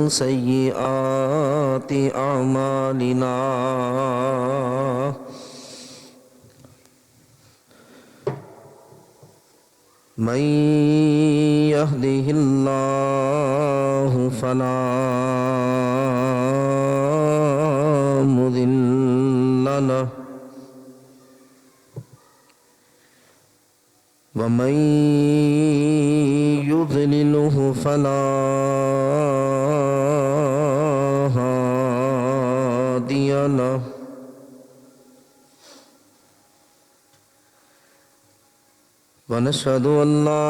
سيئات أعمالنا من يهده الله فلا مضل له ومن يضلله فلا هادي له ونشهد أن لا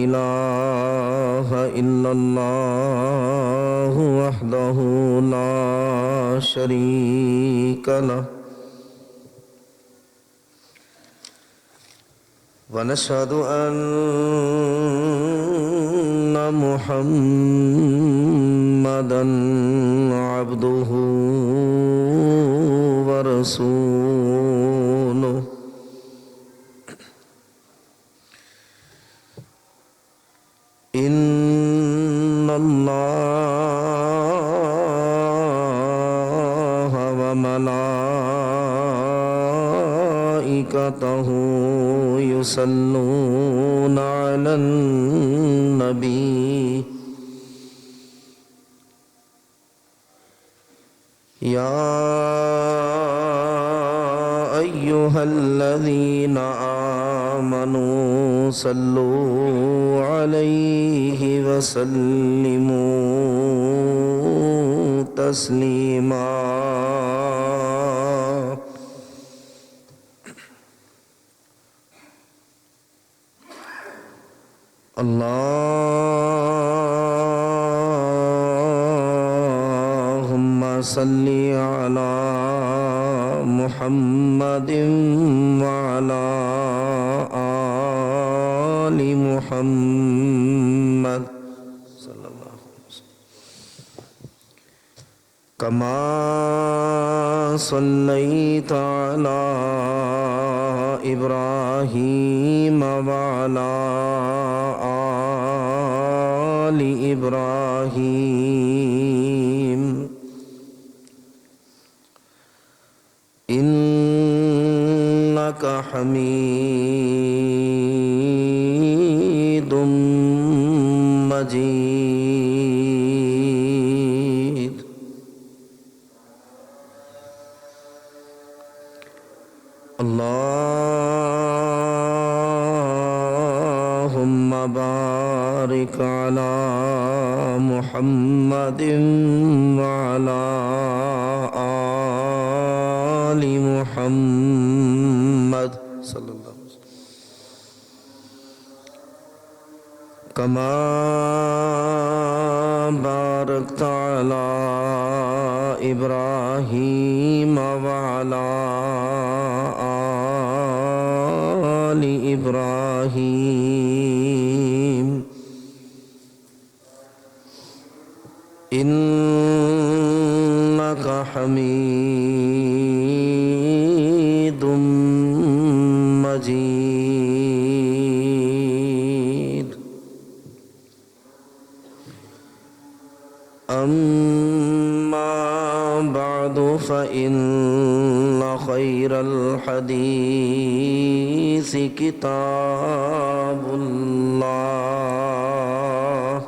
إله إلا الله وحده لا شريك له ونشهد أن محمدًا عبده ورسوله إن الله وملائكته يصلون على النبي يا أيها الذين آمنوا صلوا عليه وسلموا تسليما اللهم صل على محمد وعلى آل محمد صلى الله عليه وسلم كما صليت على إبراهيم وعلى آل إبراهيم إنك حميد مجيد اللهم بارك على محمد وعلى آل محمد صلى الله عليه وسلم كما باركت على إبراهيم وعلى آل إبراهيم إنك حميد مجيد أما بعد فإن خير الحديث كتاب الله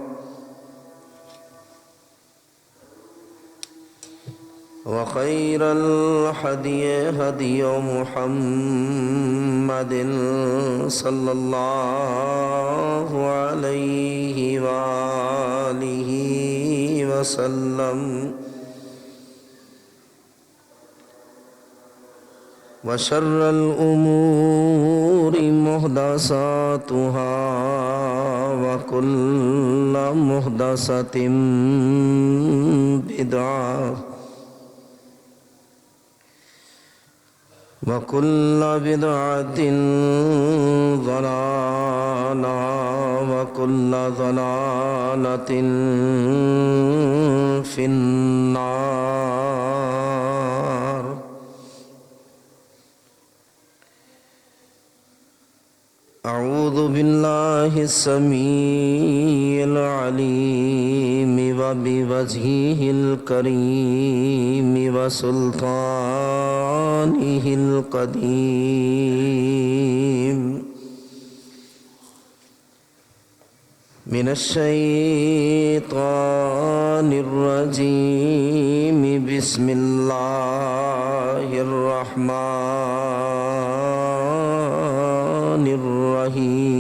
وخير الهدي هدي محمد صلى الله عليه وآله وسلم وشر الأمور محدثاتها وكل محدثة بدعة وكل بدعة ضلالة وكل ضلالة في النار. أعوذ أعوذ بالله السميع العليم وبوجهه الكريم وسلطانه القديم من الشيطان الرجيم بسم الله الرحمن الرحيم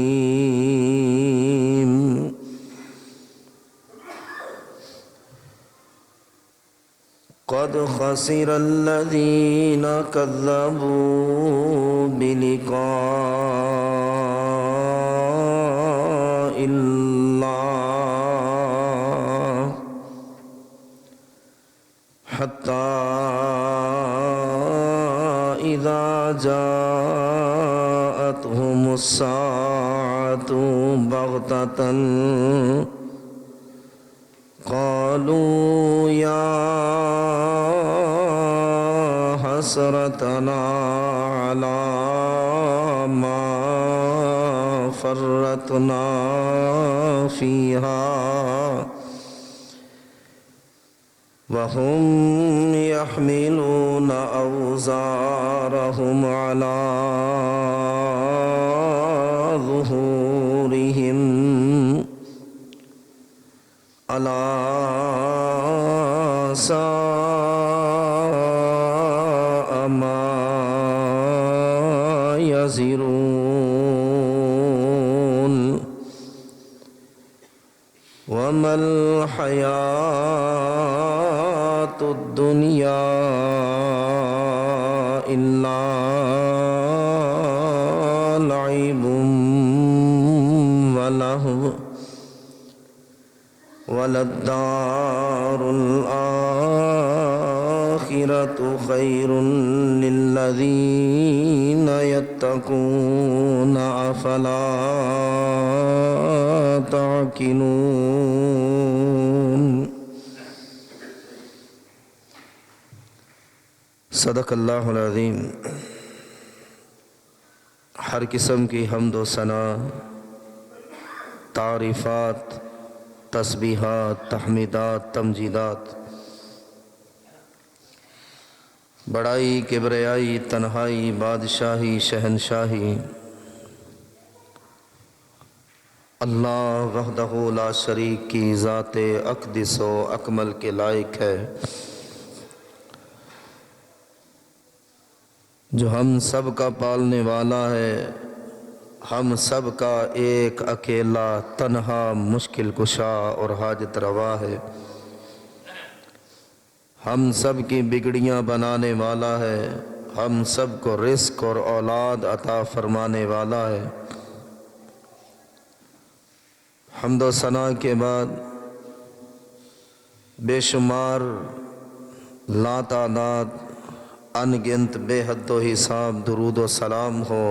قد خسر الذين كذبوا بلقاء الله حتى إذا جاءتهم الساعة بغتة قالوا يا حسرتنا على ما فرطنا فيها وهم يحملون أوزارهم على ظهورهم ألا ساء ما يزرون وما الحياة الدنيا إلا لعب ولهو وللدار الآخرة خير للذين يتقون أفلا تعقلون صدق اللہ العظیم۔ ہر قسم کی حمد و ثنا، تعریفات، تسبیحات، تحمیدات، تمجیدات، بڑائی، کبریائی، تنہائی، بادشاہی، شہنشاہی اللہ وحدہ لا شریک کی ذات اقدس و اکمل کے لائق ہے، جو ہم سب کا پالنے والا ہے، ہم سب کا ایک اکیلا تنہا مشکل کشا اور حاجت روا ہے، ہم سب کی بگڑیاں بنانے والا ہے، ہم سب کو رزق اور اولاد عطا فرمانے والا ہے۔ حمد و ثنا کے بعد بے شمار لاتعداد ان گنت بے حد و حساب درود و سلام ہو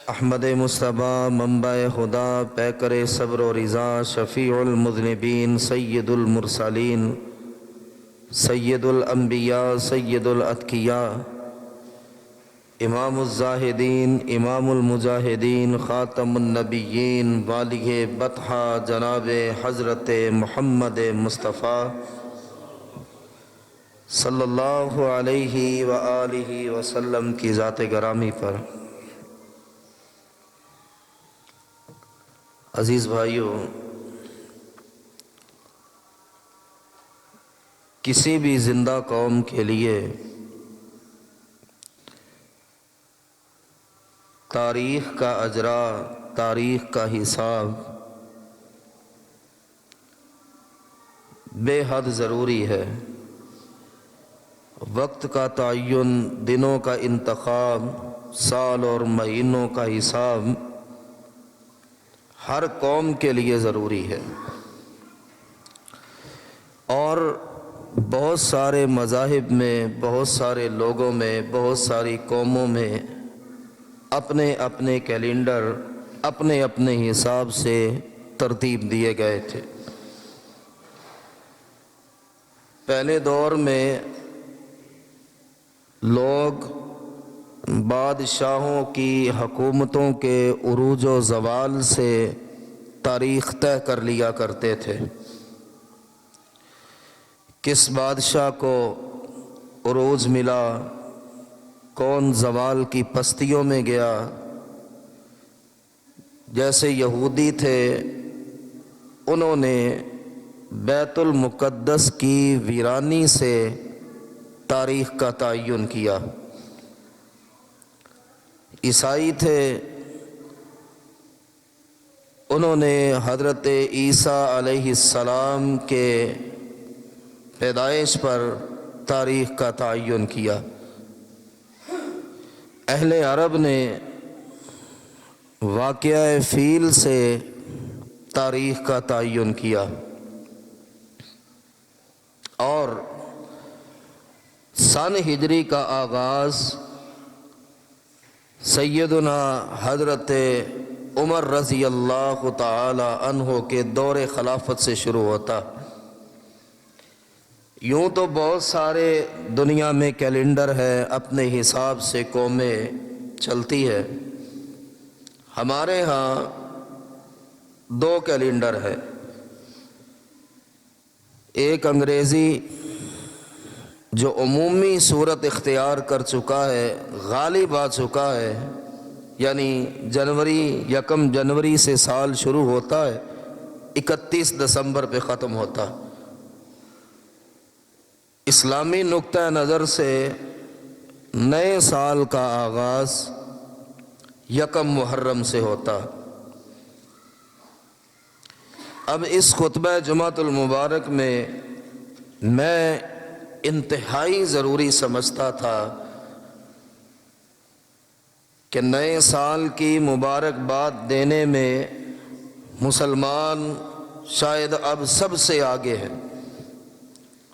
احمد مصطفیٰ منبع خدا، پیکر صبر و رضا، شفیع المذنبین، سید المرسلین، سید الانبیاء، سید الاتقیاء، امام الزاہدین، امام المجاہدین، خاتم النبیین، والی بطحہ جناب حضرت محمد مصطفیٰ صلی اللہ علیہ وآلہ وسلم کی ذات گرامی پر۔ عزیز بھائیو، کسی بھی زندہ قوم کے لیے تاریخ کا اجرا، تاریخ کا حساب بے حد ضروری ہے۔ وقت کا تعین، دنوں کا انتخاب، سال اور مہینوں کا حساب ہر قوم کے لیے ضروری ہے، اور بہت سارے مذاہب میں، بہت سارے لوگوں میں، بہت ساری قوموں میں اپنے اپنے کیلنڈر اپنے اپنے حساب سے ترتیب دیے گئے تھے۔ پہلے دور میں لوگ بادشاہوں کی حکومتوں کے عروج و زوال سے تاریخ طے کر لیا کرتے تھے۔ کس بادشاہ کو عروج ملا، کون زوال کی پستیوں میں گیا۔ جیسے یہودی تھے، انہوں نے بیت المقدس کی ویرانی سے تاریخ کا تعین کیا۔ عیسائی تھے، انہوں نے حضرت عیسیٰ علیہ السلام کے پیدائش پر تاریخ کا تعین کیا۔ اہل عرب نے واقعہ فیل سے تاریخ کا تعین کیا، اور سن ہجری کا آغاز سیدنا حضرت عمر رضی اللہ تعالی عنہ کے دور خلافت سے شروع ہوتا۔ یوں تو بہت سارے دنیا میں کیلنڈر ہے، اپنے حساب سے قومیں چلتی ہے۔ ہمارے ہاں 2 کیلنڈر ہے، ایک انگریزی جو عمومی صورت اختیار کر چکا ہے، غالب آ چکا ہے، یعنی یکم جنوری سے سال شروع ہوتا ہے، 31 دسمبر پہ ختم ہوتا۔ اسلامی نقطہ نظر سے نئے سال کا آغاز یکم محرم سے ہوتا۔ اب اس خطبہ جمعۃ المبارک میں انتہائی ضروری سمجھتا تھا کہ نئے سال کی مبارکباد دینے میں مسلمان شاید اب سب سے آگے ہے،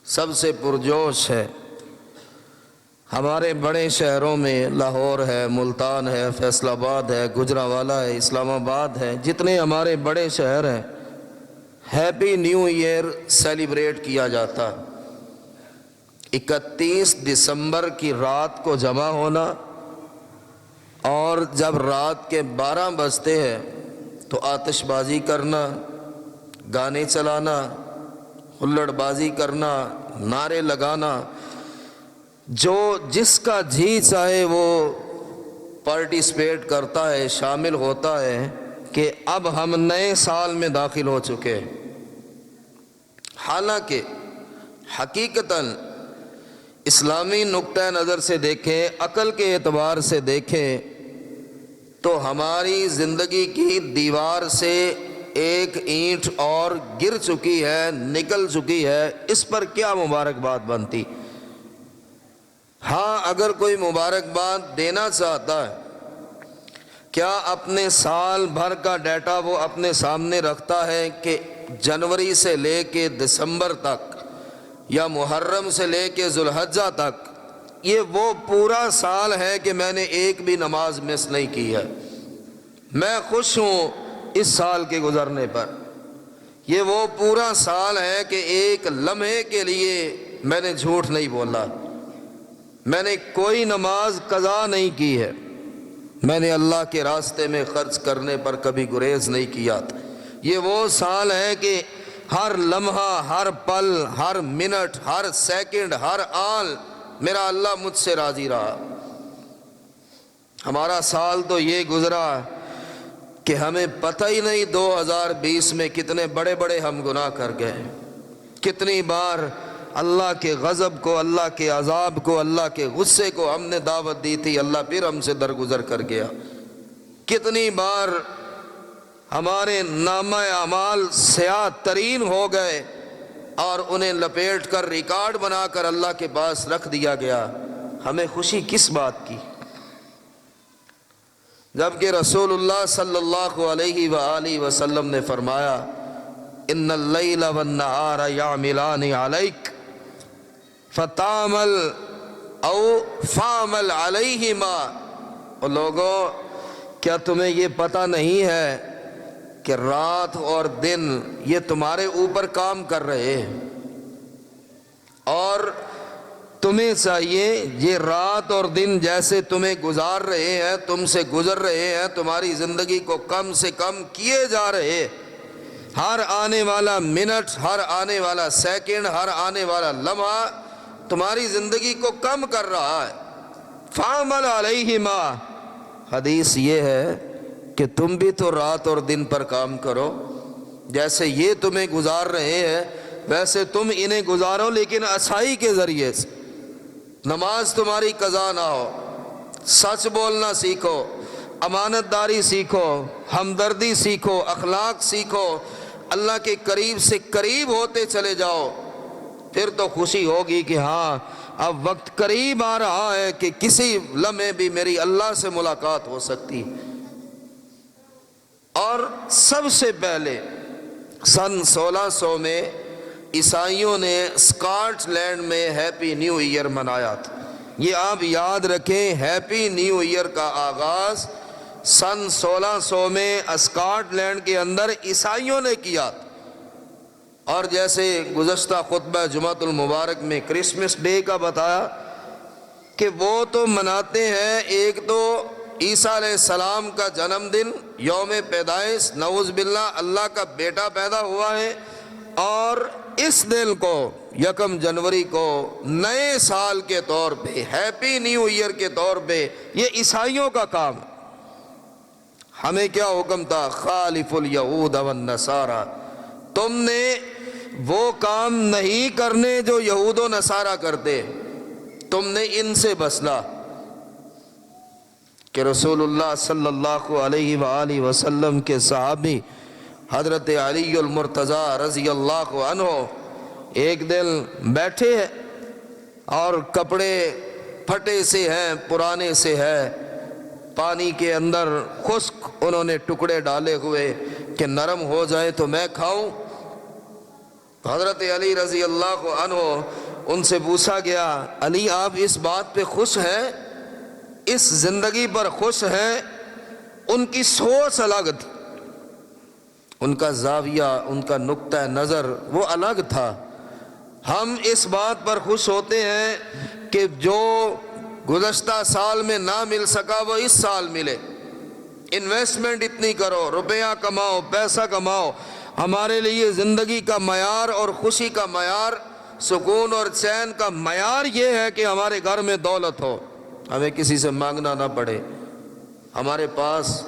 سب سے پرجوش ہے۔ ہمارے بڑے شہروں میں لاہور ہے، ملتان ہے، فیصل آباد ہے، گجرانوالہ ہے، اسلام آباد ہے، جتنے ہمارے بڑے شہر ہیں، ہیپی نیو ایئر سیلیبریٹ کیا جاتا۔ 31 دسمبر کی رات کو جمع ہونا، اور جب رات کے 12 بجتے ہیں تو آتش بازی کرنا، گانے چلانا، ہلڑ بازی کرنا، نعرے لگانا، جو جس کا جی چاہے وہ پارٹیسپیٹ کرتا ہے، شامل ہوتا ہے کہ اب ہم نئے سال میں داخل ہو چکے ہیں۔ حالانکہ حقیقتاً اسلامی نقطہ نظر سے دیکھیں، عقل کے اعتبار سے دیکھیں تو ہماری زندگی کی دیوار سے ایک اینٹ اور گر چکی ہے، نکل چکی ہے، اس پر کیا مبارکباد بنتی؟ ہاں، اگر کوئی مبارکباد دینا چاہتا ہے، کیا اپنے سال بھر کا ڈیٹا وہ اپنے سامنے رکھتا ہے کہ جنوری سے لے کے دسمبر تک یا محرم سے لے کے ذوالحجہ تک یہ وہ پورا سال ہے کہ میں نے ایک بھی نماز مس نہیں کی ہے، میں خوش ہوں اس سال کے گزرنے پر؟ یہ وہ پورا سال ہے کہ ایک لمحے کے لیے میں نے جھوٹ نہیں بولا، میں نے کوئی نماز قضا نہیں کی ہے، میں نے اللہ کے راستے میں خرچ کرنے پر کبھی گریز نہیں کیا تھا۔ یہ وہ سال ہے کہ ہر لمحہ، ہر پل، ہر منٹ، ہر سیکنڈ، ہر آن میرا اللہ مجھ سے راضی رہا۔ ہمارا سال تو یہ گزرا کہ ہمیں پتہ ہی نہیں 2020 میں کتنے بڑے بڑے ہم گناہ کر گئے، کتنی بار اللہ کے غضب کو، اللہ کے عذاب کو، اللہ کے غصے کو ہم نے دعوت دی تھی، اللہ پھر ہم سے درگزر کر گیا۔ کتنی بار ہمارے نامہ اعمال سیاہ ترین ہو گئے اور انہیں لپیٹ کر ریکارڈ بنا کر اللہ کے پاس رکھ دیا گیا۔ ہمیں خوشی کس بات کی؟ جبکہ رسول اللہ صلی اللہ علیہ وآلہ وسلم نے فرمایا، ان اللیل والنہار یعملان علیک فتعمل او فعمل علیہما۔ اور لوگوں، کیا تمہیں یہ پتہ نہیں ہے کہ رات اور دن یہ تمہارے اوپر کام کر رہے ہیں، اور تمہیں چاہیے یہ رات اور دن جیسے تمہیں گزار رہے ہیں، تم سے گزر رہے ہیں، تمہاری زندگی کو کم سے کم کیے جا رہے، ہر آنے والا منٹ، ہر آنے والا سیکنڈ، ہر آنے والا لمحہ تمہاری زندگی کو کم کر رہا ہے۔ فَعَمَلْ عَلَيْهِمَا، حدیث یہ ہے کہ تم بھی تو رات اور دن پر کام کرو، جیسے یہ تمہیں گزار رہے ہیں ویسے تم انہیں گزارو، لیکن اچھائی کے ذریعے سے۔ نماز تمہاری قضا نہ ہو، سچ بولنا سیکھو، امانت داری سیکھو، ہمدردی سیکھو، اخلاق سیکھو، اللہ کے قریب سے قریب ہوتے چلے جاؤ، پھر تو خوشی ہوگی کہ ہاں اب وقت قریب آ رہا ہے کہ کسی لمحے بھی میری اللہ سے ملاقات ہو سکتی۔ اور سب سے پہلے سن 1600 میں عیسائیوں نے اسکاٹ لینڈ میں ہیپی نیو ایئر منایا تھا۔ یہ آپ یاد رکھیں، ہیپی نیو ایئر کا آغاز سن 1600 میں اسکاٹ لینڈ کے اندر عیسائیوں نے کیا تھا۔ اور جیسے گزشتہ خطبہ جمعۃ المبارک میں کرسمس ڈے کا بتایا کہ وہ تو مناتے ہیں، ایک تو عیسیٰ علیہ السلام کا جنم دن، یوم پیدائش، نعوذ باللہ اللہ کا بیٹا پیدا ہوا ہے، اور اس دن کو 1 جنوری کو نئے سال کے طور پہ، ہیپی نیو ایئر کے طور پہ، یہ عیسائیوں کا کام ہے۔ ہمیں کیا حکم تھا؟ خالف الیہود والنصارى، تم نے وہ کام نہیں کرنے جو یہود و نصارہ کرتے، تم نے ان سے بچنا۔ کہ رسول اللہ صلی اللہ علیہ وآلہ وسلم کے صحابی حضرت علی المرتضیٰ رضی اللہ عنہ ایک دن بیٹھے ہیں اور کپڑے پھٹے سے ہیں، پرانے سے ہے، پانی کے اندر خشک انہوں نے ٹکڑے ڈالے ہوئے کہ نرم ہو جائے تو میں کھاؤں۔ حضرت علی رضی اللہ عنہ ان سے پوچھا گیا، علی آپ اس بات پہ خوش ہیں، اس زندگی پر خوش ہیں؟ ان کی سوچ الگ تھی، ان کا زاویہ، ان کا نقطہ نظر وہ الگ تھا۔ ہم اس بات پر خوش ہوتے ہیں کہ جو گزشتہ سال میں نہ مل سکا وہ اس سال ملے، انویسٹمنٹ اتنی کرو، روپیہ کماؤ، پیسہ کماؤ۔ ہمارے لیے زندگی کا معیار اور خوشی کا معیار، سکون اور چین کا معیار یہ ہے کہ ہمارے گھر میں دولت ہو، ہمیں کسی سے مانگنا نہ پڑے، ہمارے پاس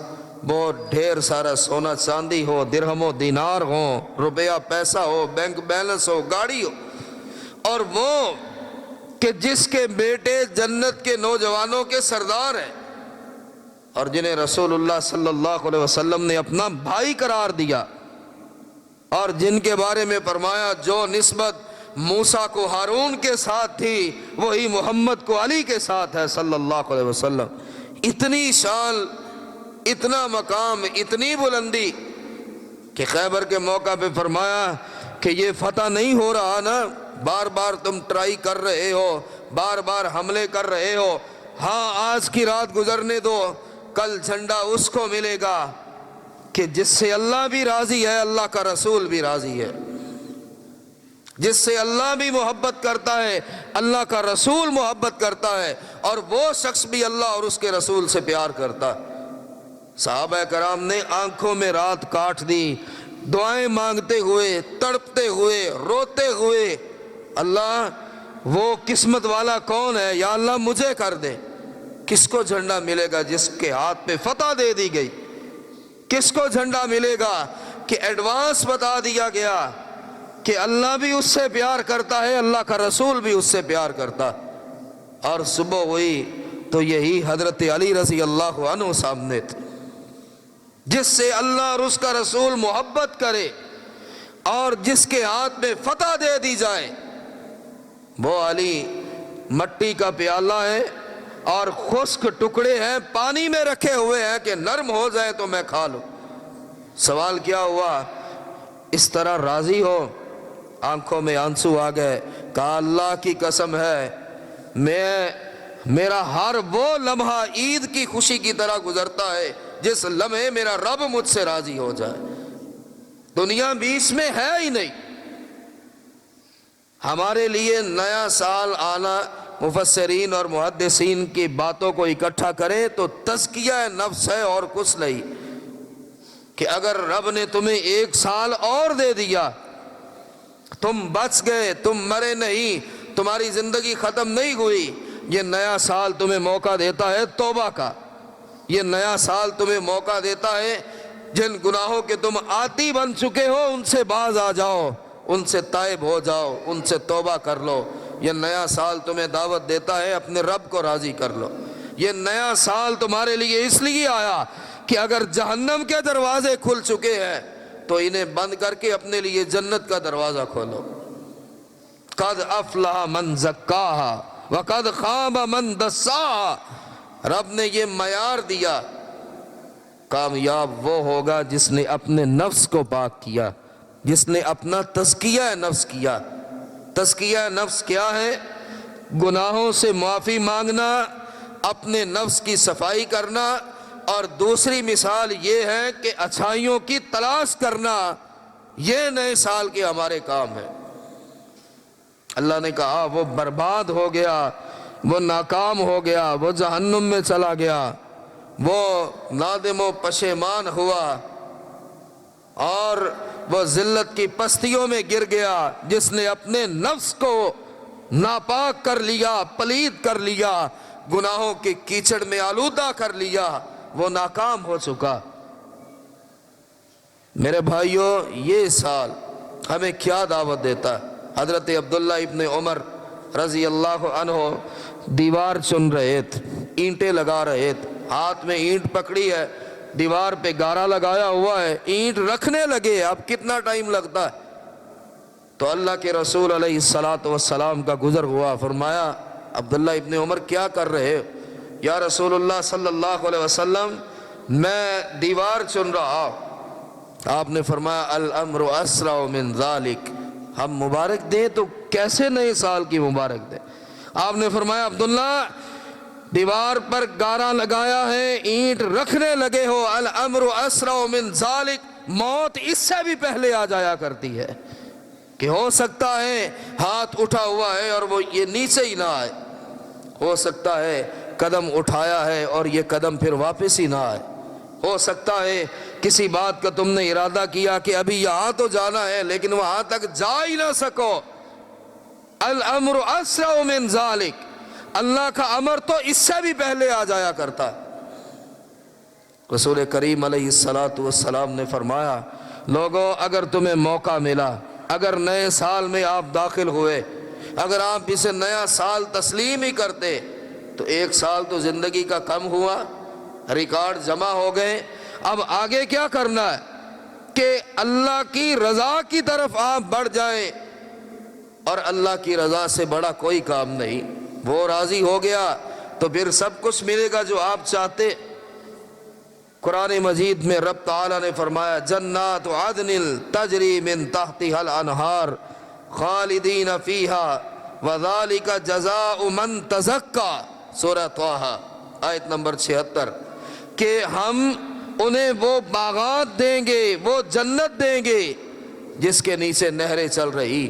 بہت ڈھیر سارا سونا چاندی ہو، درہم و دینار ہو، روپیہ پیسہ ہو، بینک بیلنس ہو، گاڑی ہو۔ اور وہ کہ جس کے بیٹے جنت کے نوجوانوں کے سردار ہیں، اور جنہیں رسول اللہ صلی اللہ علیہ وسلم نے اپنا بھائی قرار دیا، اور جن کے بارے میں فرمایا جو نسبت موسیٰ کو ہارون کے ساتھ تھی وہی محمد کو علی کے ساتھ ہے صلی اللہ علیہ وسلم۔ اتنی شان، اتنا مقام، اتنی بلندی کہ خیبر کے موقع پہ فرمایا کہ یہ فتح نہیں ہو رہا نا، بار بار تم ٹرائی کر رہے ہو، بار بار حملے کر رہے ہو، ہاں آج کی رات گزرنے دو، کل جھنڈا اس کو ملے گا کہ جس سے اللہ بھی راضی ہے، اللہ کا رسول بھی راضی ہے، جس سے اللہ بھی محبت کرتا ہے، اللہ کا رسول محبت کرتا ہے، اور وہ شخص بھی اللہ اور اس کے رسول سے پیار کرتا ہے۔ صحابہ کرام نے آنکھوں میں رات کاٹ دی، دعائیں مانگتے ہوئے، تڑپتے ہوئے، روتے ہوئے، اللہ وہ قسمت والا کون ہے؟ یا اللہ مجھے کر دے۔ کس کو جھنڈا ملے گا جس کے ہاتھ پہ فتح دے دی گئی؟ کس کو جھنڈا ملے گا کہ ایڈوانس بتا دیا گیا کہ اللہ بھی اس سے پیار کرتا ہے، اللہ کا رسول بھی اس سے پیار کرتا ہے۔ اور صبح ہوئی تو یہی حضرت علی رضی اللہ عنہ سامنے تھے، جس سے اللہ اور اس کا رسول محبت کرے اور جس کے ہاتھ میں فتح دے دی جائے، وہ علی مٹی کا پیالہ ہے اور خشک ٹکڑے ہیں، پانی میں رکھے ہوئے ہیں کہ نرم ہو جائے تو میں کھا لوں۔ سوال کیا ہوا؟ اس طرح راضی ہو؟ آنکھوں میں آنسو آ گئے، کہا اللہ کی قسم ہے میرا ہر وہ لمحہ عید کی خوشی کی طرح گزرتا ہے جس لمحے میرا رب مجھ سے راضی ہو جائے۔ دنیا بیچ میں ہے ہی نہیں۔ ہمارے لیے نیا سال آنا مفسرین اور محدثین کی باتوں کو اکٹھا کریں تو تزکیہ نفس ہے اور کچھ نہیں، کہ اگر رب نے تمہیں 1 سال اور دے دیا، تم بچ گئے، تم مرے نہیں، تمہاری زندگی ختم نہیں ہوئی، یہ نیا سال تمہیں موقع دیتا ہے توبہ کا، یہ نیا سال تمہیں موقع دیتا ہے جن گناہوں کے تم عادی بن چکے ہو ان سے باز آ جاؤ، ان سے تائب ہو جاؤ، ان سے توبہ کر لو۔ یہ نیا سال تمہیں دعوت دیتا ہے اپنے رب کو راضی کر لو۔ یہ نیا سال تمہارے لیے اس لیے آیا کہ اگر جہنم کے دروازے کھل چکے ہیں تو انہیں بند کر کے اپنے لیے جنت کا دروازہ کھولو۔ قد افلح من زکاہا وقد خاب من دساہا، رب نے یہ معیار دیا، کامیاب وہ ہوگا جس نے اپنے نفس کو پاک کیا، جس نے اپنا تزکیہ نفس کیا۔ تزکیہ نفس کیا ہے؟ گناہوں سے معافی مانگنا، اپنے نفس کی صفائی کرنا، اور دوسری مثال یہ ہے کہ اچھائیوں کی تلاش کرنا۔ یہ نئے سال کے ہمارے کام ہے۔ اللہ نے کہا وہ برباد ہو گیا، وہ ناکام ہو گیا، وہ جہنم میں چلا گیا، وہ نادم و پشیمان ہوا اور وہ ذلت کی پستیوں میں گر گیا جس نے اپنے نفس کو ناپاک کر لیا، پلید کر لیا، گناہوں کے کیچڑ میں آلودہ کر لیا، وہ ناکام ہو چکا۔ میرے بھائیوں، یہ سال ہمیں کیا دعوت دیتا ہے؟ حضرت عبداللہ ابن عمر رضی اللہ عنہ دیوار چن رہے تھے، اینٹیں لگا رہے تھے، ہاتھ میں اینٹ پکڑی ہے، دیوار پہ گارا لگایا ہوا ہے، اینٹ رکھنے لگے۔ اب کتنا ٹائم لگتا ہے؟ تو اللہ کے رسول علیہ السلام کا گزر ہوا، فرمایا عبداللہ ابن عمر کیا کر رہے ہو؟ یا رسول اللہ صلی اللہ علیہ وسلم میں دیوار چن رہا ہوں۔ آپ نے فرمایا الامر اسرع من ذالک، ہم مبارک دیں تو کیسے نئے سال کی مبارک دیں؟ آپ نے فرمایا عبداللہ دیوار پر گارا لگایا ہے، اینٹ رکھنے لگے ہو، الامر اسرع من ذالک، موت اس سے بھی پہلے آ جایا کرتی ہے کہ ہو سکتا ہے ہاتھ اٹھا ہوا ہے اور وہ یہ نیچے ہی نہ آئے، ہو سکتا ہے قدم اٹھایا ہے اور یہ قدم پھر واپس ہی نہ آئے، ہو سکتا ہے کسی بات کا تم نے ارادہ کیا کہ ابھی یہاں تو جانا ہے لیکن وہاں تک جا ہی نہ سکو۔ الامر اسرع من ذالک، اللہ کا امر تو اس سے بھی پہلے آ جایا کرتا ہے۔ رسول کریم علیہ السلام نے فرمایا لوگوں اگر تمہیں موقع ملا، اگر نئے سال میں آپ داخل ہوئے، اگر آپ اسے نیا سال تسلیم ہی کرتے تو 1 سال تو زندگی کا کم ہوا، ریکارڈ جمع ہو گئے۔ اب آگے کیا کرنا ہے کہ اللہ کی رضا کی طرف آپ بڑھ جائیں، اور اللہ کی رضا سے بڑا کوئی کام نہیں۔ وہ راضی ہو گیا تو پھر سب کچھ ملے گا جو آپ چاہتے۔ قرآن مجید میں رب تعالیٰ نے فرمایا جنات عدن تجری من تحتها الانہار خالدین فیہا وذالک جزاء من تزکا، سورہ طٰہٰ آیت نمبر 76، کہ ہم انہیں وہ باغات دیں گے، وہ جنت دیں گے جس کے نیچے نہریں چل رہی،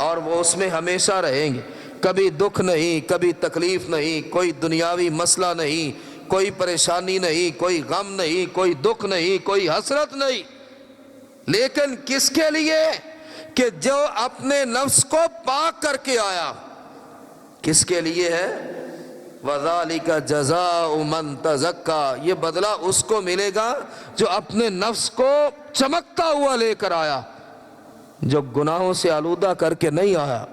اور وہ اس میں ہمیشہ رہیں گے، کبھی دکھ نہیں، کبھی تکلیف نہیں، کوئی دنیاوی مسئلہ نہیں، کوئی پریشانی نہیں، کوئی غم نہیں، کوئی دکھ نہیں، کوئی حسرت نہیں۔ لیکن کس کے لیے؟ کہ جو اپنے نفس کو پاک کر کے آیا۔ کس کے لیے ہے؟ وَذَلِكَ جَزَاءُ مَن تَزَكَّىٰ، یہ بدلہ اس کو ملے گا جو اپنے نفس کو چمکتا ہوا لے کر آیا، جو گناہوں سے آلودہ کر کے نہیں آیا،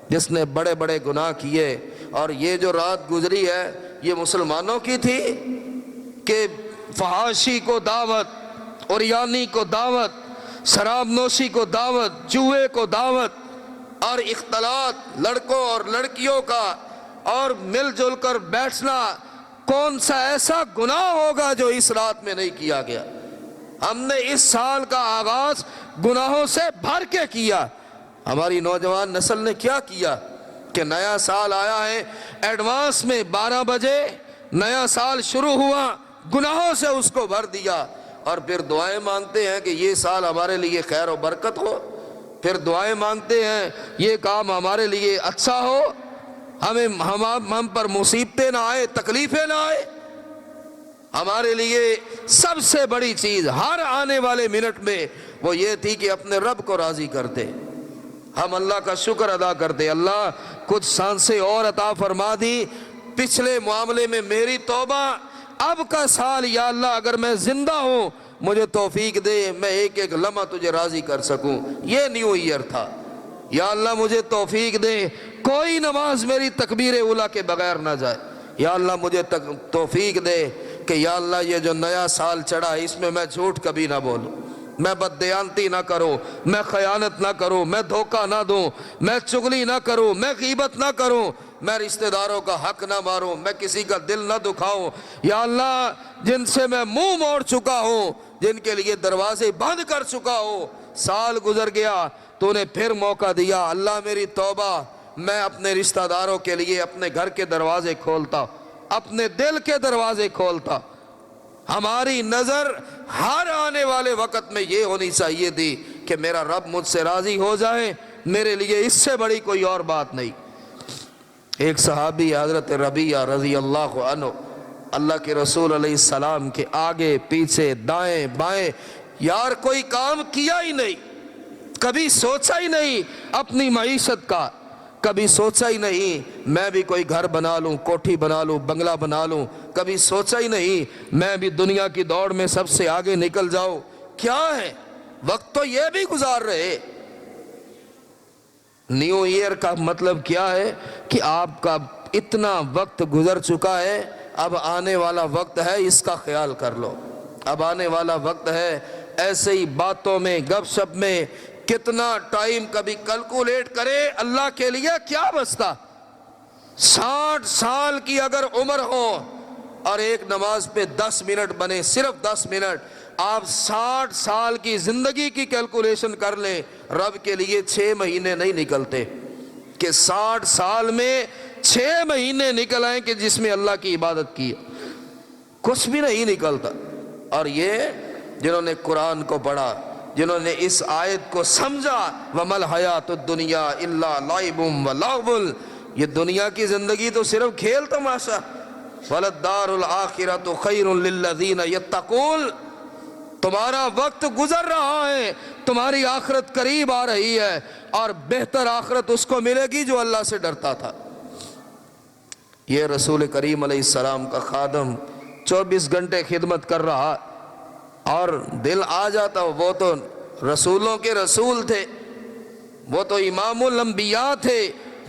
جس نے بڑے بڑے گناہ کیے۔ اور یہ جو رات گزری ہے یہ مسلمانوں کی تھی کہ فحاشی کو دعوت، عریانی کو دعوت، شراب نوشی کو دعوت، جوئے کو دعوت، اور اختلاط لڑکوں اور لڑکیوں کا، اور مل جل کر بیٹھنا، کون سا ایسا گناہ ہوگا جو اس رات میں نہیں کیا گیا؟ ہم نے اس سال کا آغاز گناہوں سے بھر کے کیا۔ ہماری نوجوان نسل نے کیا کیا کہ نیا سال آیا ہے، ایڈوانس میں 12 بجے نیا سال شروع ہوا، گناہوں سے اس کو بھر دیا، اور پھر دعائیں مانگتے ہیں کہ یہ سال ہمارے لیے خیر و برکت ہو، پھر دعائیں مانگتے ہیں یہ کام ہمارے لیے اچھا ہو۔ ہم پر مصیبتیں نہ آئے، تکلیفیں نہ آئے۔ ہمارے لیے سب سے بڑی چیز ہر آنے والے منٹ میں وہ یہ تھی کہ اپنے رب کو راضی کرتے، ہم اللہ کا شکر ادا کرتے۔ اللہ کچھ سانسیں اور عطا فرما دی، پچھلے معاملے میں میری توبہ، اب کا سال یا اللہ اگر میں زندہ ہوں مجھے توفیق دے، میں ایک ایک لمحہ تجھے راضی کر سکوں۔ یہ نیو ایئر تھا، یا اللہ مجھے توفیق دے کوئی نماز میری تکبیر اولیٰ کے بغیر نہ جائے، یا اللہ مجھے توفیق دے کہ یا اللہ یہ جو نیا سال چڑھا ہے اس میں میں جھوٹ کبھی نہ بولوں، میں بددیانتی نہ کروں، میں خیانت نہ کروں، میں دھوکہ نہ دوں، میں چغلی نہ کروں، میں غیبت نہ کروں، میں رشتہ داروں کا حق نہ ماروں، میں کسی کا دل نہ دکھاؤں۔ یا اللہ جن سے میں منہ موڑ چکا ہوں، جن کے لیے دروازے بند کر چکا ہوں، سال گزر گیا تو نے پھر موقع دیا، اللہ میری توبہ، میں اپنے رشتہ داروں کے لیے اپنے گھر کے دروازے کھولتا، اپنے دل کے دروازے کھولتا۔ ہماری نظر ہر آنے والے وقت میں یہ ہونی چاہیے تھی کہ میرا رب مجھ سے راضی ہو جائے، میرے لیے اس سے بڑی کوئی اور بات نہیں۔ ایک صحابی حضرت ربیعہ رضی اللہ عنہ، اللہ کے رسول علیہ السلام کے آگے پیچھے دائیں بائیں یار کوئی کام کیا ہی نہیں، کبھی سوچا ہی نہیں اپنی معیشت کا، کبھی سوچا ہی نہیں میں بھی کوئی گھر بنا لوں، کوٹھی بنا لوں، بنگلہ بنا لوں، کبھی سوچا ہی نہیں میں بھی دنیا کی دوڑ میں سب سے آگے نکل جاؤں۔ کیا ہے وقت تو یہ بھی گزار رہے۔ نیو ایئر کا مطلب کیا ہے کہ آپ کا اتنا وقت گزر چکا ہے، اب آنے والا وقت ہے اس کا خیال کر لو، اب آنے والا وقت ہے۔ ایسے ہی باتوں میں گپ شپ میں کتنا ٹائم کبھی کیلکولیٹ کرے اللہ کے لیے کیا بچتا۔ 60 سال کی اگر عمر ہو اور ایک نماز پہ 10 منٹ بنے، صرف 10 منٹ، آپ 60 سال کی زندگی کی کیلکولیشن کر لیں، رب کے لیے 6 مہینے نہیں نکلتے کہ 60 سال میں 6 مہینے نکل آئیں کہ جس میں اللہ کی عبادت کی، کچھ بھی نہیں نکلتا۔ اور یہ جنہوں نے قرآن کو پڑھا، جنہوں نے اس آیت کو سمجھا، وَمَا الْحَيَاةُ الدُّنْيَا إِلَّا لَعِبٌ وَلَعْبٌ، یہ دنیا کی زندگی تو صرف کھیل تماشا، وَلَلدَّارُ الْآخِرَةُ خَيْرٌ لِلَّذِينَ يَتَّقُونَ، تمہارا وقت گزر رہا ہے، تمہاری آخرت قریب آ رہی ہے، اور بہتر آخرت اس کو ملے گی جو اللہ سے ڈرتا تھا۔ یہ رسول کریم علیہ السلام کا خادم 24 گھنٹے خدمت کر رہا، اور دل آ جاتا، وہ تو رسولوں کے رسول تھے، وہ تو امام الانبیاء تھے،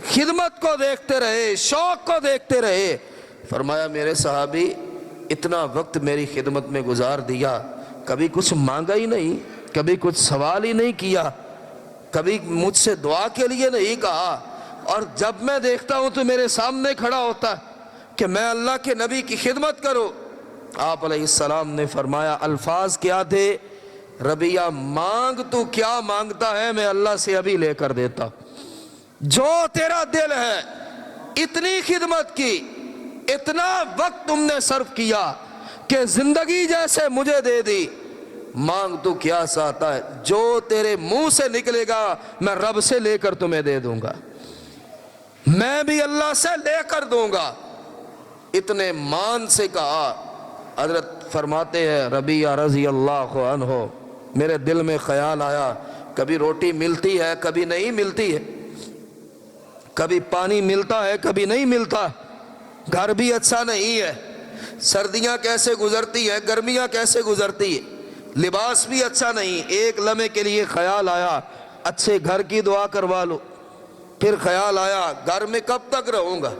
خدمت کو دیکھتے رہے، شوق کو دیکھتے رہے۔ فرمایا میرے صحابی اتنا وقت میری خدمت میں گزار دیا، کبھی کچھ مانگا ہی نہیں، کبھی کچھ سوال ہی نہیں کیا، کبھی مجھ سے دعا کے لیے نہیں کہا، اور جب میں دیکھتا ہوں تو میرے سامنے کھڑا ہوتا کہ میں اللہ کے نبی کی خدمت کروں۔ آپ علیہ السلام نے فرمایا، الفاظ کیا تھے؟ ربیعہ مانگ تو کیا مانگتا ہے، میں اللہ سے ابھی لے کر دیتا، جو تیرا دل ہے۔ اتنی خدمت کی، اتنا وقت تم نے صرف کیا کہ زندگی جیسے مجھے دے دی، مانگ تو کیا چاہتا ہے، جو تیرے منہ سے نکلے گا میں رب سے لے کر تمہیں دے دوں گا، میں بھی اللہ سے لے کر دوں گا۔ اتنے مان سے کہا۔ حضرت فرماتے ہیں ربیعہ رضی اللہ عنہ، میرے دل میں خیال آیا، کبھی روٹی ملتی ہے کبھی نہیں ملتی ہے، کبھی پانی ملتا ہے کبھی نہیں ملتا، گھر بھی اچھا نہیں ہے، سردیاں کیسے گزرتی ہیں، گرمیاں کیسے گزرتی ہے، لباس بھی اچھا نہیں۔ ایک لمحے کے لیے خیال آیا اچھے گھر کی دعا کروا لو، پھر خیال آیا گھر میں کب تک رہوں گا،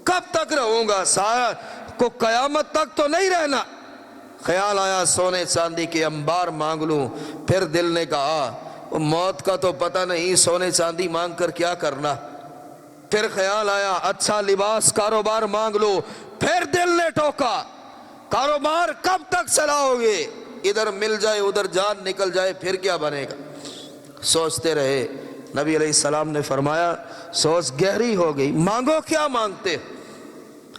کب تک رہوں گا، سایہ کو قیامت تک تو نہیں رہنا۔ خیال آیا سونے چاندی کے انبار مانگ لوں، پھر دل نے کہا موت کا تو پتہ نہیں، سونے چاندی مانگ کر کیا کرنا۔ پھر خیال آیا اچھا لباس کاروبار مانگ لو، پھر دل نے ٹوکا کاروبار کب تک چلاؤ گے، ادھر مل جائے ادھر جان نکل جائے پھر کیا بنے گا۔ سوچتے رہے، نبی علیہ السلام نے فرمایا سوچ گہری ہو گئی، مانگو کیا مانگتے،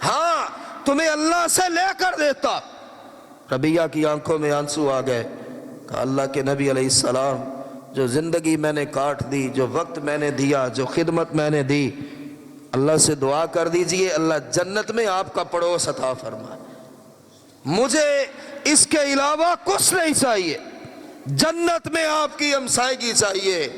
ہاں تمہیں اللہ سے لے کر دیتا۔ ربیعہ کی آنکھوں میں آنسو آ گئے، کہا اللہ کے نبی علیہ السلام، جو زندگی میں نے کاٹ دی، جو وقت میں نے دیا، جو خدمت میں نے دی، اللہ سے دعا کر دیجئے اللہ جنت میں آپ کا پڑوس عطا فرمائے۔ مجھے اس کے علاوہ کچھ نہیں چاہیے، جنت میں آپ کی ہمسائیگی چاہیے،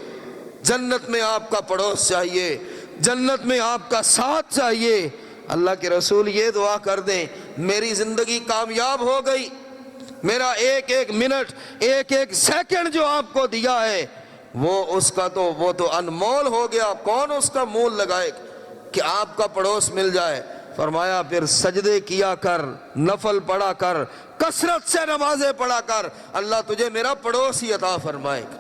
جنت میں آپ کا پڑوس چاہیے، جنت میں آپ کا ساتھ چاہیے۔ اللہ کے رسول یہ دعا کر دیں میری زندگی کامیاب ہو گئی، میرا ایک ایک منٹ ایک ایک سیکنڈ جو آپ کو دیا ہے وہ تو انمول ہو گیا، کون اس کا مول لگائے کہ آپ کا پڑوس مل جائے۔ فرمایا پھر سجدے کیا کر، نفل پڑھا کر، کثرت سے نمازیں پڑھا کر، اللہ تجھے میرا پڑوس ہی عطا فرمائے گا۔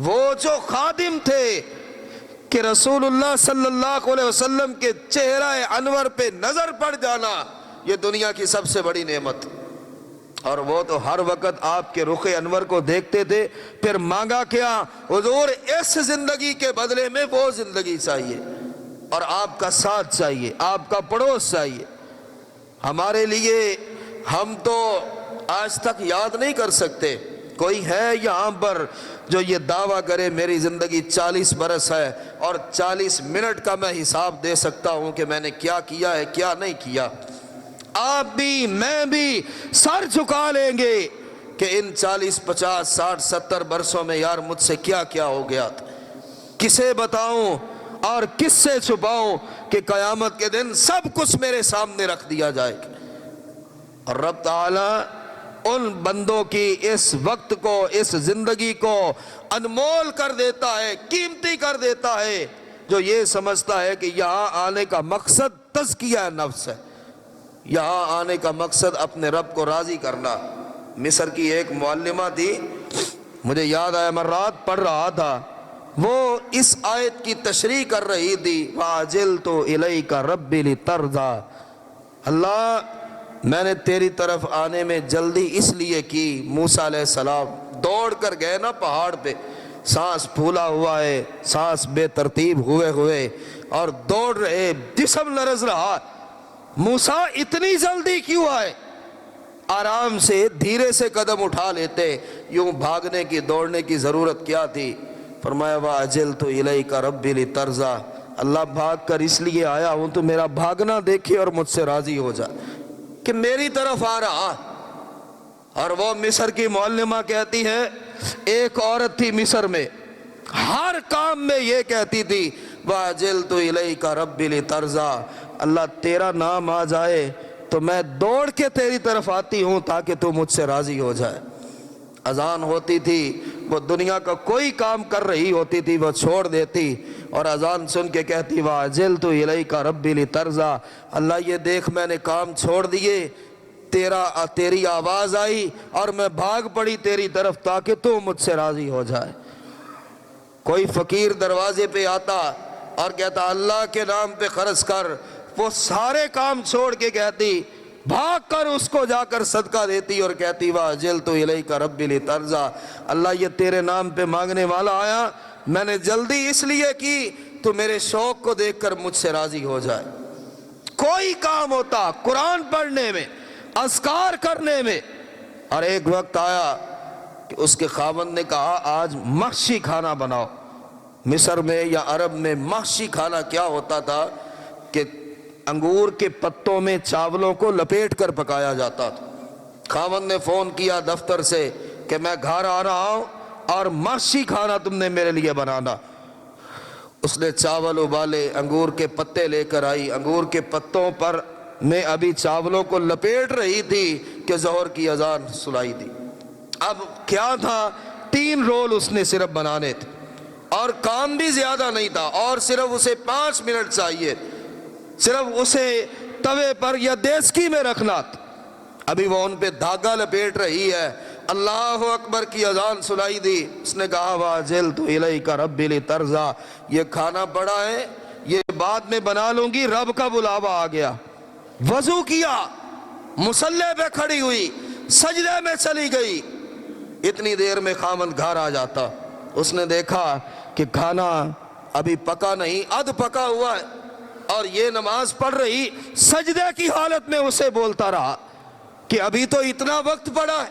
وہ جو خادم تھے کہ رسول اللہ صلی اللہ علیہ وسلم کے چہرہ انور پہ نظر پڑ جانا یہ دنیا کی سب سے بڑی نعمت، اور وہ تو ہر وقت آپ کے رخ انور کو دیکھتے تھے۔ پھر مانگا کیا؟ حضور اس زندگی کے بدلے میں وہ زندگی چاہیے، اور آپ کا ساتھ چاہیے، آپ کا پڑوس چاہیے۔ ہمارے لیے ہم تو آج تک یاد نہیں کر سکتے، کوئی ہے یہاں پر جو یہ دعویٰ کرے میری زندگی 40 برس ہے اور 40 منٹ کا میں حساب دے سکتا ہوں کہ میں نے کیا کیا ہے کیا نہیں کیا؟ آپ بھی میں بھی سر جھکا لیں گے کہ ان 40 50 60 70 برسوں میں یار مجھ سے کیا کیا ہو گیا تھا، کسے بتاؤں اور کس سے چھپاؤں کہ قیامت کے دن سب کچھ میرے سامنے رکھ دیا جائے گا۔ اور رب تعالی ان بندوں کی اس وقت کو، اس زندگی کو انمول کر دیتا ہے، قیمتی کر دیتا ہے، جو یہ سمجھتا ہے کہ یہاں آنے کا مقصد تزکیہ نفس ہے، یہاں آنے کا مقصد اپنے رب کو راضی کرنا۔ مصر کی ایک معلمہ تھی، مجھے یاد آیا میں رات پڑھ رہا تھا، وہ اس آیت کی تشریح کر رہی تھی وَعَجِلْتُ إِلَيْكَ رَبِّ لِتَرْضَىٰ، اللہ میں نے تیری طرف آنے میں جلدی اس لیے کی۔ موسیٰ علیہ السلام دوڑ کر گئے نا پہاڑ پہ، سانس پھولا ہوا ہے، سانس بے ترتیب ہوئے اور دوڑ رہے، جسم لرز رہا۔ موسیٰ اتنی جلدی کیوں آئے؟ آرام سے دھیرے سے قدم اٹھا لیتے، یوں بھاگنے کی دوڑنے کی ضرورت کیا تھی؟ فرمایا وَأَجِلْتُ إِلَيْكَ رَبِّ لِتَرْضَىٰ، اللہ بھاگ کر اس لیے آیا ہوں تو میرا بھاگنا دیکھے اور مجھ سے راضی ہو جائے کہ میری طرف آ رہا۔ اور وہ مصر کی معلمہ کہتی ہے، ایک عورت تھی مصر میں، ہر کام میں یہ کہتی تھی وَأَجِلْتُ إِلَيْكَ رَبِّ لِتَرْضَىٰ، اللہ تیرا نام آ جائے تو میں دوڑ کے تیری طرف آتی ہوں تاکہ تو مجھ سے راضی ہو جائے۔ اذان ہوتی تھی، وہ دنیا کا کوئی کام کر رہی ہوتی تھی وہ چھوڑ دیتی اور اذان سن کے کہتی وَأَجِلْتُ إِلَيْكَ رَبِّ لِتَرْضَىٰ، اللہ یہ دیکھ میں نے کام چھوڑ دیے، تیری آواز آئی اور میں بھاگ پڑی تیری طرف تاکہ تو مجھ سے راضی ہو جائے۔ کوئی فقیر دروازے پہ آتا اور کہتا اللہ کے نام پہ خرچ کر، وہ سارے کام چھوڑ کے کہتی، بھاگ کر اس کو جا کر صدقہ دیتی اور کہتی وَأَجِلْتُ إِلَيْكَ رَبِّ لِتَرْضَىٰ، اللہ یہ تیرے نام پہ مانگنے والا آیا، میں نے جلدی اس لیے کی تو میرے شوق کو دیکھ کر مجھ سے راضی ہو جائے۔ کوئی کام ہوتا قرآن پڑھنے میں، اذکار کرنے میں، اور ایک وقت آیا کہ اس کے خاوند نے کہا آج محشی کھانا بناؤ۔ مصر میں یا عرب میں محشی کھانا کیا ہوتا تھا کہ انگور کے پتوں میں چاولوں کو لپیٹ کر پکایا جاتا تھا۔ خاوند نے فون کیا دفتر سے کہ میں گھر آ رہا ہوں اور محشی کھانا تم نے میرے لیے بنانا۔ اس نے چاول ابالے، انگور کے پتے لے کر آئی، انگور کے پتوں پر میں ابھی چاولوں کو لپیٹ رہی تھی کہ ظہر کی اذان سنائی دی۔ اب کیا تھا، 3 رول اس نے صرف بنانے تھے اور کام بھی زیادہ نہیں تھا، اور صرف اسے 5 منٹ چاہیے، صرف اسے توے پر یا دیسکی میں رکھنا تھا۔ ابھی وہ ان پہ دھاگا لپیٹ رہی ہے، اللہ اکبر کی اذان سنائی دی۔ اس نے کہا وَأَجِلْتُ إِلَيْكَ رَبِّ لِتَرْضَىٰ، یہ کھانا بڑا ہے، یہ بعد میں بنا لوں گی، رب کا بلاوا آ گیا۔ وضو کیا، مصلی پہ کھڑی ہوئی، سجدے میں چلی گئی، اتنی دیر میں خاوند گھر آ جاتا۔ اس نے دیکھا کہ کھانا ابھی پکا نہیں، ادھ پکا ہوا ہے، اور یہ نماز پڑھ رہی سجدے کی حالت میں اسے بولتا رہا کہ ابھی تو اتنا وقت پڑا ہے،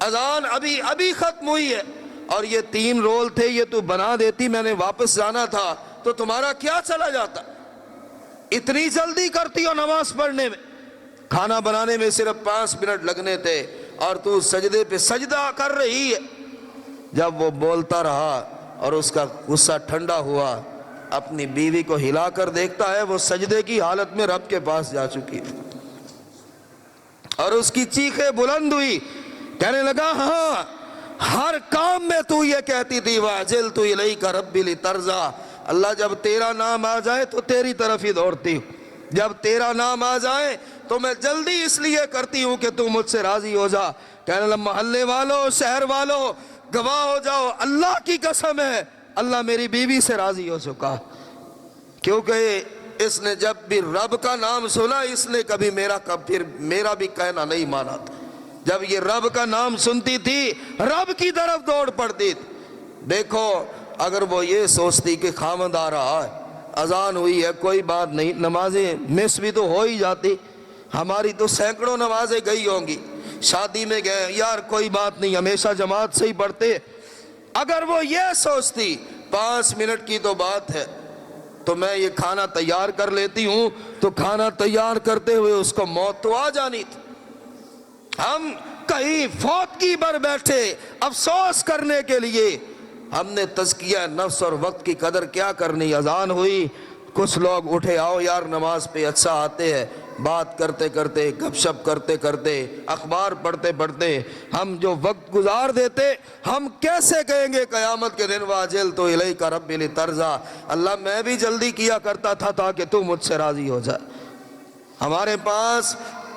اذان ابھی ختم ہوئی ہے، اور یہ 3 رول تھے، یہ تو بنا دیتی، میں نے واپس جانا تھا تو تمہارا کیا چلا جاتا۔ اتنی جلدی کرتی ہو نماز پڑھنے میں؟ کھانا بنانے میں صرف 5 منٹ لگنے تھے اور تو سجدے پہ سجدہ کر رہی ہے۔ جب وہ بولتا رہا اور اس کا غصہ ٹھنڈا ہوا، اپنی بیوی کو ہلا کر دیکھتا ہے، وہ سجدے کی حالت میں رب کے پاس جا چکی ہے، اور اس کی چیخیں بلند ہوئی، کہنے لگا ہاں ہر کام میں تو یہ کہتی تھی وَعَجِلْتُ إِلَيْكَ رَبِّ لِتَرْضَىٰ، اللہ جب تیرا نام آ جائے تو تیری طرف ہی دوڑتی ہوں، جب تیرا نام آ جائے تو میں جلدی اس لیے کرتی ہوں کہ تو مجھ سے راضی ہو جا۔ کہنے لگا محلے والوں، شہر والوں گواہ ہو جاؤ، اللہ کی قسم ہے اللہ میری بیوی سے راضی ہو چکا، کیونکہ اس نے جب بھی رب کا نام سنا اس نے کبھی میرا بھی کہنا نہیں مانا تھا۔ جب یہ رب کا نام سنتی تھی رب کی طرف دوڑ پڑتی تھی۔ دیکھو اگر وہ یہ سوچتی کہ خامد آ رہا ہے، اذان ہوئی ہے، کوئی بات نہیں، نمازیں مس بھی تو ہو ہی جاتی، ہماری تو سینکڑوں نمازیں گئی ہوں گی، شادی میں گئے یار کوئی بات نہیں ہمیشہ جماعت سے ہی پڑھتے، اگر وہ یہ سوچتی 5 منٹ کی تو بات ہے تو میں یہ کھانا تیار کر لیتی ہوں، تو کھانا تیار کرتے ہوئے اس کو موت تو آ جانی تھی۔ ہم کہیں فوتگی پر بیٹھے افسوس کرنے کے لیے، ہم نے تزکیہ نفس اور وقت کی قدر کیا کرنی۔ اذان ہوئی، کچھ لوگ اٹھے آؤ یار نماز پہ، اچھا آتے ہیں، بات کرتے کرتے گپ شپ کرتے کرتے اخبار پڑھتے پڑھتے ہم جو وقت گزار دیتے، ہم کیسے کہیں گے قیامت کے دن وَعَجِلْتُ إِلَيْكَ رَبِّ لِتَرْضَىٰ، اللہ میں بھی جلدی کیا کرتا تھا تاکہ تو مجھ سے راضی ہو جائے۔ ہمارے پاس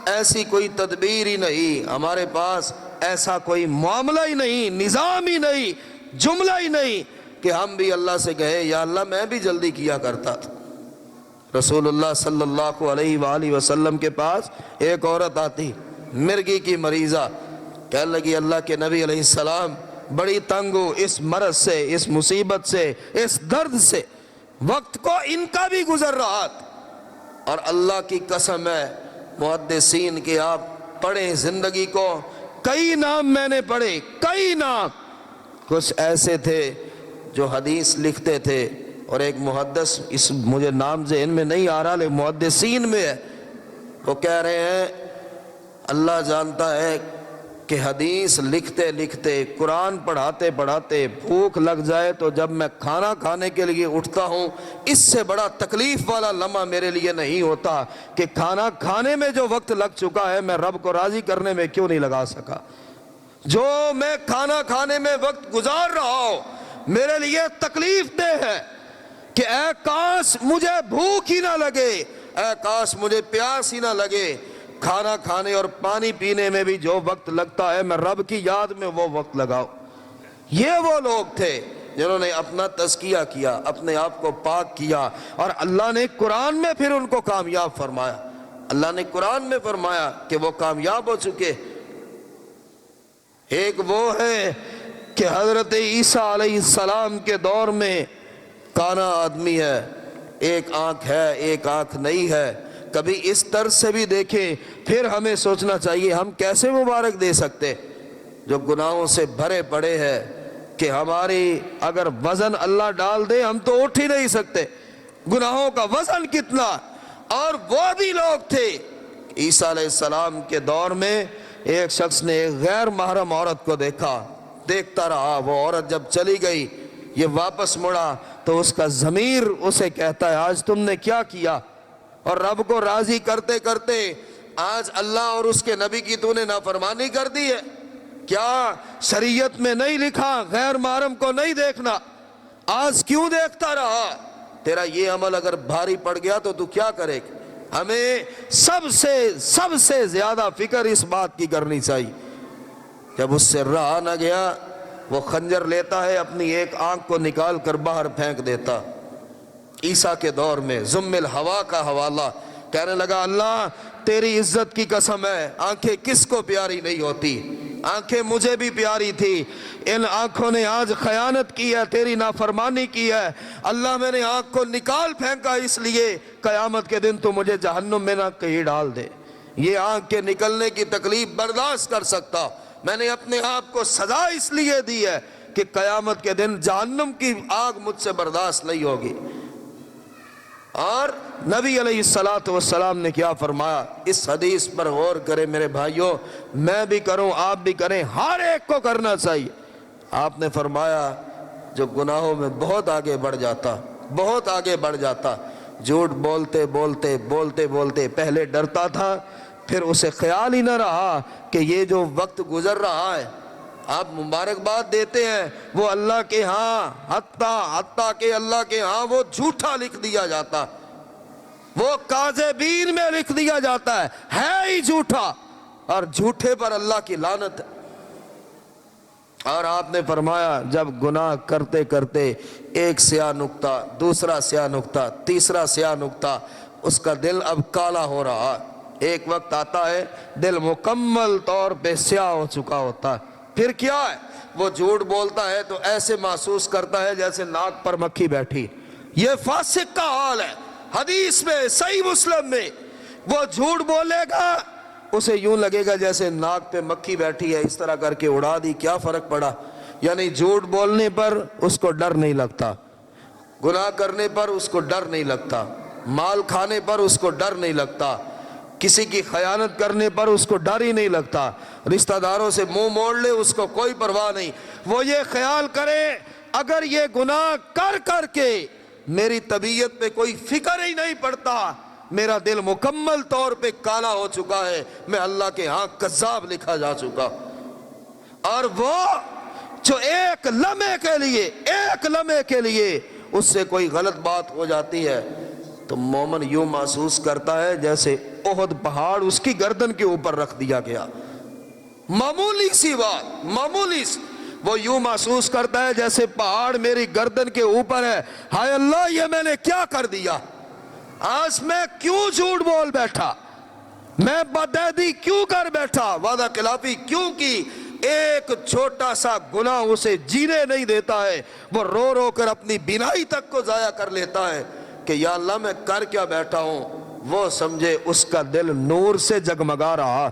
ایسی کوئی تدبیر ہی نہیں، ہمارے پاس ایسا کوئی معاملہ ہی نہیں، نظام ہی نہیں، جملہ ہی نہیں کہ ہم بھی اللہ سے کہیں یا اللہ میں بھی جلدی کیا کرتا تھا۔ رسول اللہ صلی اللہ علیہ وآلہ وسلم کے پاس ایک عورت آتی، مرگی کی مریضہ، کہنے لگی اللہ کے نبی علیہ السلام بڑی تنگ ہو اس مرض سے، اس مصیبت سے، اس درد سے، وقت کو ان کا بھی گزر رہا تھا، اور اللہ کی قسم ہے محدثین کے آپ پڑھیں زندگی کو، کئی نام میں نے پڑھے، کئی نام، کچھ ایسے تھے جو حدیث لکھتے تھے، اور ایک محدث، اس مجھے نام ذہن میں نہیں آ رہا لیکن محدثین میں ہے، وہ کہہ رہے ہیں اللہ جانتا ہے کہ حدیث لکھتے لکھتے قرآن پڑھاتے پڑھاتے بھوک لگ جائے تو جب میں کھانا کھانے کے لیے اٹھتا ہوں اس سے بڑا تکلیف والا لمحہ میرے لیے نہیں ہوتا کہ کھانا کھانے میں جو وقت لگ چکا ہے میں رب کو راضی کرنے میں کیوں نہیں لگا سکا۔ جو میں کھانا کھانے میں وقت گزار رہا ہوں میرے لیے تکلیف دہ ہے کہ اے کاش مجھے بھوک ہی نہ لگے، اے کاش مجھے پیاس ہی نہ لگے، کھانا کھانے اور پانی پینے میں بھی جو وقت لگتا ہے میں رب کی یاد میں وہ وقت لگاؤں۔ یہ وہ لوگ تھے جنہوں نے اپنا تزکیہ کیا، اپنے آپ کو پاک کیا، اور اللہ نے قرآن میں پھر ان کو کامیاب فرمایا۔ اللہ نے قرآن میں فرمایا کہ وہ کامیاب ہو چکے۔ ایک وہ ہے کہ حضرت عیسیٰ علیہ السلام کے دور میں کانا آدمی ہے، ایک آنکھ ہے ایک آنکھ نہیں ہے، کبھی اس طرز سے بھی دیکھیں، پھر ہمیں سوچنا چاہیے ہم کیسے مبارک دے سکتے جو گناہوں سے بھرے پڑے ہیں کہ ہماری اگر وزن اللہ ڈال دے ہم تو اٹھ ہی نہیں سکتے، گناہوں کا وزن کتنا۔ اور وہ بھی لوگ تھے عیسیٰ علیہ السلام کے دور میں، ایک شخص نے ایک غیر محرم عورت کو دیکھا، دیکھتا رہا، وہ عورت جب چلی گئی یہ واپس مڑا تو اس کا ضمیر اسے کہتا ہے آج تم نے کیا کیا، اور رب کو راضی کرتے کرتے آج اللہ اور اس کے نبی کی تو نے نافرمانی کر دی ہے۔ کیا شریعت میں نہیں لکھا غیر محرم کو نہیں دیکھنا، آج کیوں دیکھتا رہا؟ تیرا یہ عمل اگر بھاری پڑ گیا تو کیا کرے گا؟ ہمیں سب سے زیادہ فکر اس بات کی کرنی چاہیے۔ جب اس سے رہا نہ گیا وہ خنجر لیتا ہے، اپنی ایک آنکھ کو نکال کر باہر پھینک دیتا۔ عیسیٰ کے دور میں ضم الہوا کا حوالہ، کہنے لگا اللہ تیری عزت کی قسم ہے آنکھیں کس کو پیاری نہیں ہوتی، آنکھیں مجھے بھی پیاری تھی، ان آنکھوں نے آج خیانت کی ہے، تیری نافرمانی کی ہے، اللہ میں نے آنکھ کو نکال پھینکا اس لیے قیامت کے دن تو مجھے جہنم میں نہ کہیں ڈال دے۔ یہ آنکھ کے نکلنے کی تکلیف برداشت کر سکتا، میں نے اپنے آپ کو سزا اس لیے دی ہے کہ قیامت کے دن جہنم کی آگ مجھ سے برداشت نہیں ہوگی۔ اور نبی علیہ الصلوۃ والسلام نے کیا فرمایا؟ اس حدیث پر غور کریں میرے بھائیوں، میں بھی کروں آپ بھی کریں، ہر ایک کو کرنا چاہیے۔ آپ نے فرمایا جو گناہوں میں بہت آگے بڑھ جاتا، جھوٹ بولتے بولتے پہلے ڈرتا تھا، پھر اسے خیال ہی نہ رہا کہ یہ جو وقت گزر رہا ہے، آپ مبارکباد دیتے ہیں، وہ اللہ کے ہاں حتیٰ کہ اللہ کے ہاں وہ جھوٹا لکھ دیا جاتا، وہ کاذبین میں لکھ دیا جاتا ہے ہی جھوٹا، اور جھوٹے پر اللہ کی لعنت ہے۔ اور آپ نے فرمایا جب گناہ کرتے کرتے ایک سیاہ نقطہ، دوسرا سیاہ نقطہ، تیسرا سیاہ نقطہ، اس کا دل اب کالا ہو رہا، ایک وقت آتا ہے دل مکمل طور پہ سیاہ ہو چکا ہوتا ہے، پھر کیا ہے؟ وہ جھوٹ بولتا ہے تو ایسے محسوس کرتا ہے جیسے ناک پر مکھی بیٹھی۔ یہ فاسق کا حال ہے۔ حدیث میں صحیح مسلم میں وہ جھوٹ بولے گا، اسے یوں لگے گا جیسے ناک پہ مکھی بیٹھی ہے، اس طرح کر کے اڑا دی، کیا فرق پڑا؟ یعنی جھوٹ بولنے پر اس کو ڈر نہیں لگتا، گناہ کرنے پر اس کو ڈر نہیں لگتا، مال کھانے پر اس کو ڈر نہیں لگتا، کسی کی خیانت کرنے پر اس کو ڈر ہی نہیں لگتا، رشتہ داروں سے منہ موڑ لے اس کو کوئی پرواہ نہیں۔ وہ یہ خیال کرے اگر یہ گناہ کر کر کے میری طبیعت پہ کوئی فکر ہی نہیں پڑتا، میرا دل مکمل طور پہ کالا ہو چکا ہے، میں اللہ کے ہاں کذاب لکھا جا چکا۔ اور وہ جو ایک لمحے کے لیے اس سے کوئی غلط بات ہو جاتی ہے تو مومن یوں محسوس کرتا ہے جیسے احد پہاڑ اس کی گردن کے اوپر رکھ دیا گیا، معمولی سی بات، معمولی سی، وہ یوں محسوس کرتا ہے جیسے پہاڑ میری گردن کے اوپر ہے، ہائے اللہ یہ میں نے کیا کر دیا، آج میں کیوں جھوٹ بول بیٹھا، میں بدعہدی کیوں کر بیٹھا، وعدہ خلافی کیوں کی۔ ایک چھوٹا سا گناہ اسے جینے نہیں دیتا ہے، وہ رو رو کر اپنی بینائی تک کو ضائع کر لیتا ہے کہ یا اللہ میں کر کیا بیٹھا ہوں۔ وہ سمجھے اس کا دل نور سے جگمگا رہا،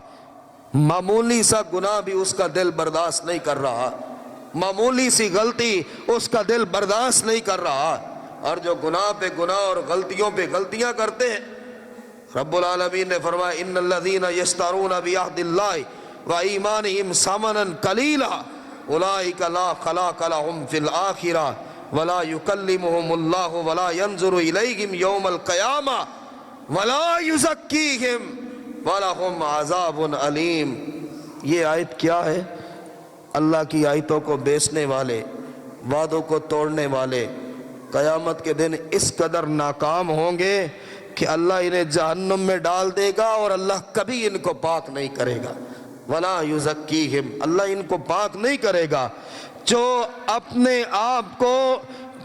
معمولی سا گناہ بھی اس کا دل برداشت نہیں کر رہا، معمولی سی غلطی اس کا دل برداشت نہیں کر رہا۔ اور جو گناہ پہ گناہ اور غلطیوں پہ غلطیاں کرتے ہیں، رب العالمین نے فرمایا ان الذین یشترون بعہد اللہ وایمانہم ثمنا قلیلا اولئک لا خلاق لهم فی الآخرہ ولا یکلمہم اللہ ولا ینظر الیہم یوم القیامہ ولا یزکیہم ولہم عذاب علیم۔ یہ آیت کیا ہے؟ اللہ کی آیتوں کو بیچنے والے، وعدوں کو توڑنے والے قیامت کے دن اس قدر ناکام ہوں گے کہ اللہ انہیں جہنم میں ڈال دے گا اور اللہ کبھی ان کو پاک نہیں کرے گا۔ وَلَا يُزَكِّيهِمْ، اللہ ان کو پاک نہیں کرے گا۔ جو اپنے آپ کو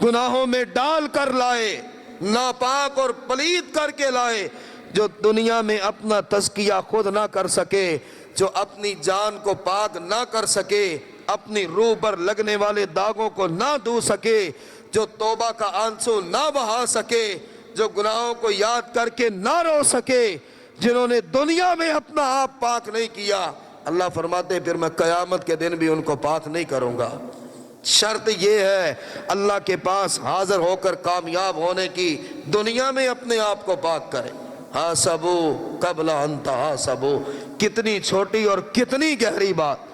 گناہوں میں ڈال کر لائے، ناپاک اور پلید کر کے لائے، جو دنیا میں اپنا تزکیہ خود نہ کر سکے، جو اپنی جان کو پاک نہ کر سکے، اپنی روح پر لگنے والے داغوں کو نہ دھو سکے، جو توبہ کا آنسو نہ بہا سکے، جو گناہوں کو یاد کر کے نہ رو سکے، جنہوں نے دنیا میں اپنا آپ پاک نہیں کیا، اللہ فرماتے پھر میں قیامت کے دن بھی ان کو پاک نہیں کروں گا۔ شرط یہ ہے اللہ کے پاس حاضر ہو کر کامیاب ہونے کی، دنیا میں اپنے آپ کو پاک کرے۔ حاسبو قبل ان تحاسبو، کتنی چھوٹی اور کتنی گہری بات۔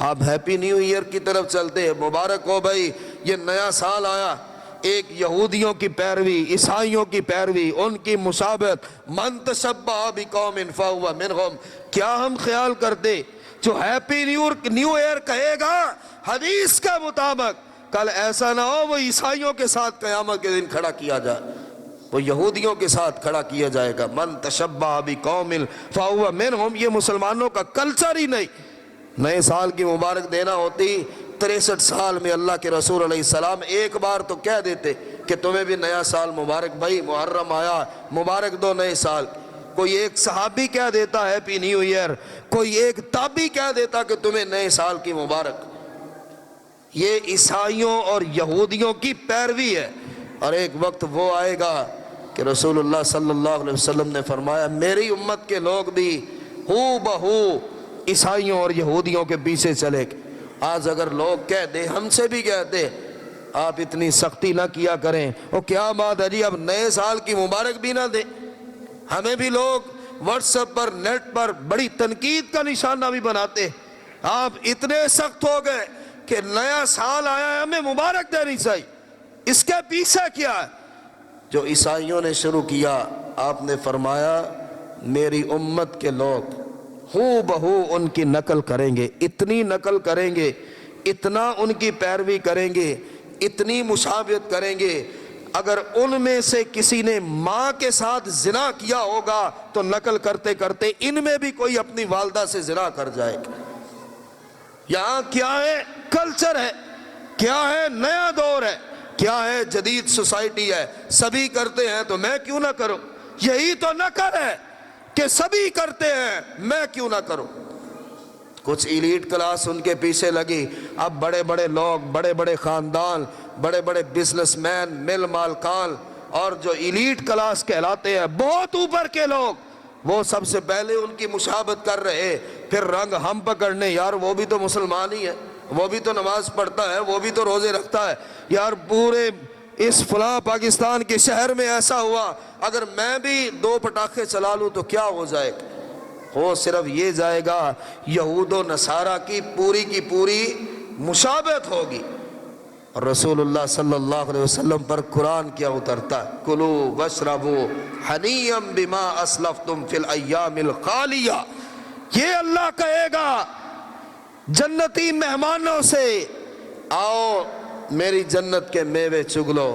آپ ہیپی نیو ایئر کی طرف چلتے ہیں، مبارک ہو بھائی، یہ نیا سال آیا، ایک یہودیوں کی پیروی، عیسائیوں کی پیروی، ان کی مشابہت، من تشبہ بقوم فہو منہم۔ کیا ہم خیال کرتے جو ہیپی نیو ایئر کہے گا حدیث کے مطابق، کل ایسا نہ ہو وہ عیسائیوں کے ساتھ قیامت کے دن کھڑا کیا جائے، وہ یہودیوں کے ساتھ کھڑا کیا جائے گا۔ من تشبہ بقوم فہو منہم، یہ مسلمانوں کا کلچر ہی نہیں۔ نئے سال کی مبارک دینا ہوتی، 63 سال میں اللہ کے رسول علیہ السلام ایک بار تو کہہ دیتے کہ تمہیں بھی نیا سال مبارک، بھائی محرم آیا مبارک دو نئے سال۔ کوئی ایک صحابی کہہ دیتا ہیپی نیو ایئر، کوئی ایک تابعی کہہ دیتا کہ تمہیں نئے سال کی مبارک۔ یہ عیسائیوں اور یہودیوں کی پیروی ہے، اور ایک وقت وہ آئے گا کہ رسول اللہ صلی اللہ علیہ وسلم نے فرمایا میری امت کے لوگ بھی ہو بہو عیسائیوں اور یہودیوں کے پیچھے چلے گئے۔ آج اگر لوگ کہہ دے، ہم سے بھی کہتے آپ اتنی سختی نہ کیا کریں. وہ کیا بات ہے جی، اب نئے سال کی مبارک بھی نہ دیں. ہمیں بھی لوگ واٹس ایپ پر نیٹ پر بڑی تنقید کا نشانہ بھی بناتے. آپ اتنے سخت ہو گئے کہ نیا سال آیا ہے ہمیں مبارک دینی چاہیے. اس کے پیچھے کیا ہے؟ جو عیسائیوں نے شروع کیا، آپ نے فرمایا میری امت کے لوگ ہو بہو ان کی نقل کریں گے، اتنی نقل کریں گے، اتنا ان کی پیروی کریں گے، اتنی مشابہت کریں گے. اگر ان میں سے کسی نے ماں کے ساتھ زنا کیا ہوگا تو نقل کرتے کرتے ان میں بھی کوئی اپنی والدہ سے زنا کر جائے گا. یہاں کیا ہے؟ کلچر ہے. کیا ہے؟ نیا دور ہے. کیا ہے؟ جدید سوسائٹی ہے. سبھی کرتے ہیں تو میں کیوں نہ کروں. یہی تو نقل ہے کہ سبھی کرتے ہیں، میں کیوں نہ کروں. کچھ ایلیٹ کلاس ان کے پیچھے لگی. اب بڑے بڑے لوگ، بڑے بڑے خاندان، بڑے بڑے بزنس مین، مل مالکان اور جو ایلیٹ کلاس کہلاتے ہیں، بہت اوپر کے لوگ، وہ سب سے پہلے ان کی مشابہت کر رہے. پھر رنگ ہم پکڑنے، یار وہ بھی تو مسلمان ہی ہے، وہ بھی تو نماز پڑھتا ہے، وہ بھی تو روزے رکھتا ہے. یار پورے اس فلاں پاکستان کے شہر میں ایسا ہوا، اگر میں بھی 2 پٹاخے چلا لوں تو کیا ہو جائے گا؟ ہو صرف یہ جائے گا یہود و نصارہ کی پوری مشابہت ہوگی. رسول اللہ صلی اللہ علیہ وسلم پر قرآن کیا اترتا ہے؟ کلو واشربو ہنیئا بما اسلفتم فی الایام الخالیہ. یہ اللہ کہے گا جنتی مہمانوں سے، آؤ میری جنت کے میوے چگ لو،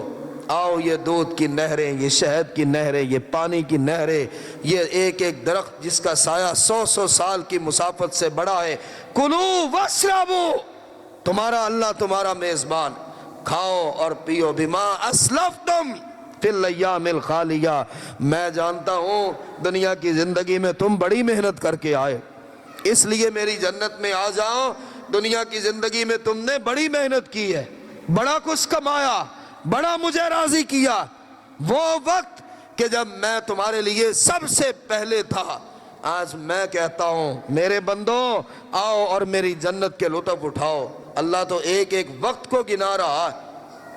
آؤ یہ دودھ کی نہریں، یہ شہد کی نہریں، یہ پانی کی نہریں، یہ ایک ایک درخت جس کا سایہ 100 سال کی مسافت سے بڑا ہے. کلو واشربو، تمہارا اللہ تمہارا میزبان، کھاؤ اور پیو. بما اسلفتم فی الایام الخالیہ، میں جانتا ہوں دنیا کی زندگی میں تم بڑی محنت کر کے آئے، اس لیے میری جنت میں آ جاؤ. دنیا کی زندگی میں تم نے بڑی محنت کی ہے، بڑا کچھ کمایا، بڑا مجھے راضی کیا. وہ وقت کہ جب میں تمہارے لیے سب سے پہلے تھا، آج میں کہتا ہوں میرے بندو آؤ اور میری جنت کے لطف اٹھاؤ. اللہ تو ایک ایک وقت کو گنا رہا ہے،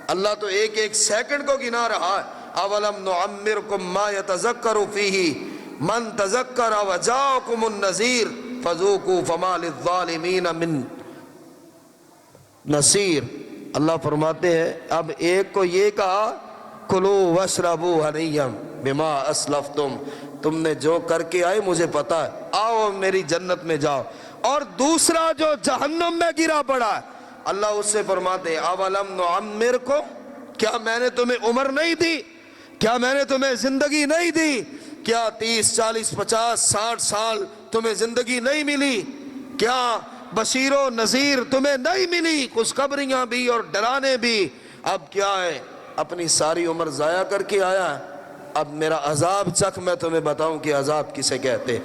اللہ تو ایک ایک سیکنڈ کو گنا رہا ہے. اولم نعمرکم ما یتذکر فیہ من تذکر وجاءکم النذیر فذوقوا فما للظالمین من نصیر. اللہ فرماتے ہیں اب ایک کو یہ کہا کلو واشربوا ہنیئا بما اسلفتم، تم نے جو کر کے آئے مجھے پتا ہے، آؤ میری جنت میں جاؤ. اور دوسرا جو جہنم میں گرا پڑا ہے، اللہ اس سے فرماتے ہیں اولم نعمرکم، کیا میں نے تمہیں عمر نہیں دی؟ کیا میں نے تمہیں زندگی نہیں دی؟ کیا 30 40 50 60 سال تمہیں زندگی نہیں ملی؟ کیا بشیر و نذیر تمہیں نہیں ملی؟ خوشخبریاں بھی اور ڈرانے بھی. اب کیا ہے؟ اپنی ساری عمر ضائع کر کے آیا ہے، اب میرا عذاب چکھ، میں تمہیں بتاؤں کہ عذاب کسے کہتے.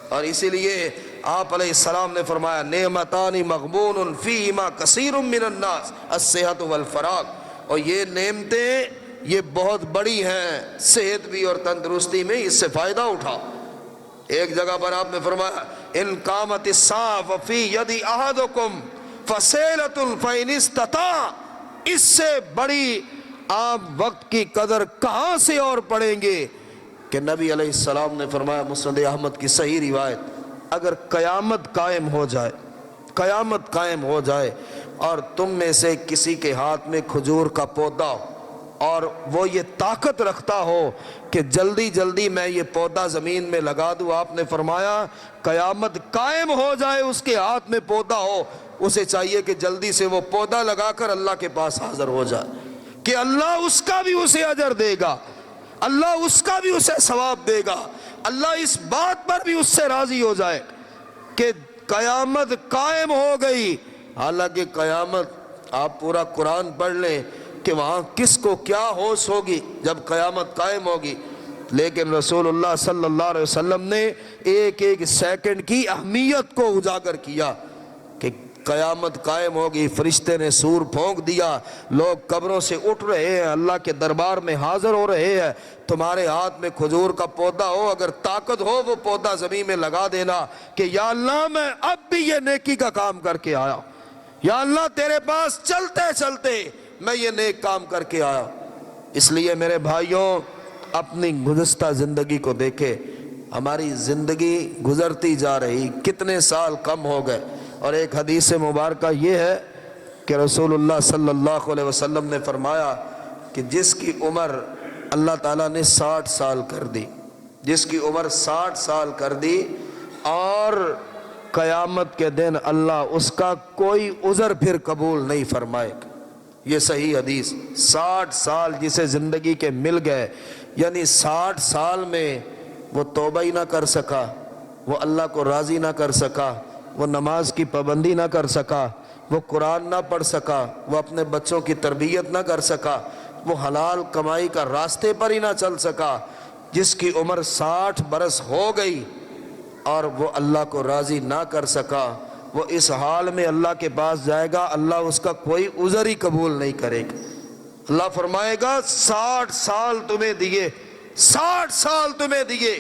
اور اسی لیے آپ علیہ السلام نے فرمایا نعمتان مغبون فیہما کثیر من الناس الصحت والفراغ. اور یہ نعمتیں یہ بہت بڑی ہیں، صحت بھی اور تندرستی میں، اس سے فائدہ اٹھا. ایک جگہ پر آپ نے فرمایا ان قامت الساعۃ فی ید احدکم فسیلۃ فإن استطاع، اس سے بڑی آپ وقت کی قدر کہاں سے اور پڑیں گے کہ نبی علیہ السلام نے فرمایا، مسند احمد کی صحیح روایت، اگر قیامت قائم ہو جائے، قیامت قائم ہو جائے اور تم میں سے کسی کے ہاتھ میں کھجور کا پودا ہو اور وہ یہ طاقت رکھتا ہو کہ جلدی جلدی میں یہ پودا زمین میں لگا دوں، آپ نے فرمایا قیامت قائم ہو جائے، اس کے ہاتھ میں پودا ہو، اسے چاہیے کہ جلدی سے وہ پودا لگا کر اللہ کے پاس حاضر ہو جائے کہ اللہ اس کا بھی اسے اجر دے گا، اللہ اس کا بھی اسے ثواب دے گا، اللہ اس بات پر بھی اس سے راضی ہو جائے کہ قیامت قائم ہو گئی. حالانکہ قیامت آپ پورا قرآن پڑھ لیں کہ وہاں کس کو کیا ہوش ہوگی جب قیامت قائم ہوگی، لیکن رسول اللہ صلی اللہ علیہ وسلم نے ایک ایک سیکنڈ کی اہمیت کو اجاگر کیا کہ قیامت قائم ہوگی. فرشتے نے سور پھونک دیا، لوگ قبروں سے اٹھ رہے ہیں، اللہ کے دربار میں حاضر ہو رہے ہیں. تمہارے ہاتھ میں کھجور کا پودا ہو، اگر طاقت ہو وہ پودا زمین میں لگا دینا کہ یا اللہ میں اب بھی یہ نیکی کا کام کر کے آیا، یا اللہ تیرے پاس چلتے چلتے میں یہ نیک کام کر کے آیا۔ اس لیے میرے بھائیوں، اپنی گزشتہ زندگی کو دیکھے، ہماری زندگی گزرتی جا رہی، کتنے سال کم ہو گئے۔ اور ایک حدیث مبارکہ یہ ہے کہ رسول اللہ صلی اللہ علیہ وسلم نے فرمایا کہ جس کی عمر اللہ تعالیٰ نے 60 سال کر دی، جس کی عمر 60 سال کر دی، اور قیامت کے دن اللہ اس کا کوئی عذر پھر قبول نہیں فرمائے گا۔ یہ صحیح حدیث۔ 60 سال جسے زندگی کے مل گئے، یعنی 60 سال میں وہ توبہ ہی نہ کر سکا، وہ اللہ کو راضی نہ کر سکا، وہ نماز کی پابندی نہ کر سکا، وہ قرآن نہ پڑھ سکا، وہ اپنے بچوں کی تربیت نہ کر سکا، وہ حلال کمائی کا راستے پر ہی نہ چل سکا، جس کی عمر 60 برس ہو گئی اور وہ اللہ کو راضی نہ کر سکا، وہ اس حال میں اللہ کے پاس جائے گا، اللہ اس کا کوئی عذر ہی قبول نہیں کرے گا۔ اللہ فرمائے گا 60 سال تمہیں دیے، 60 سال تمہیں دیے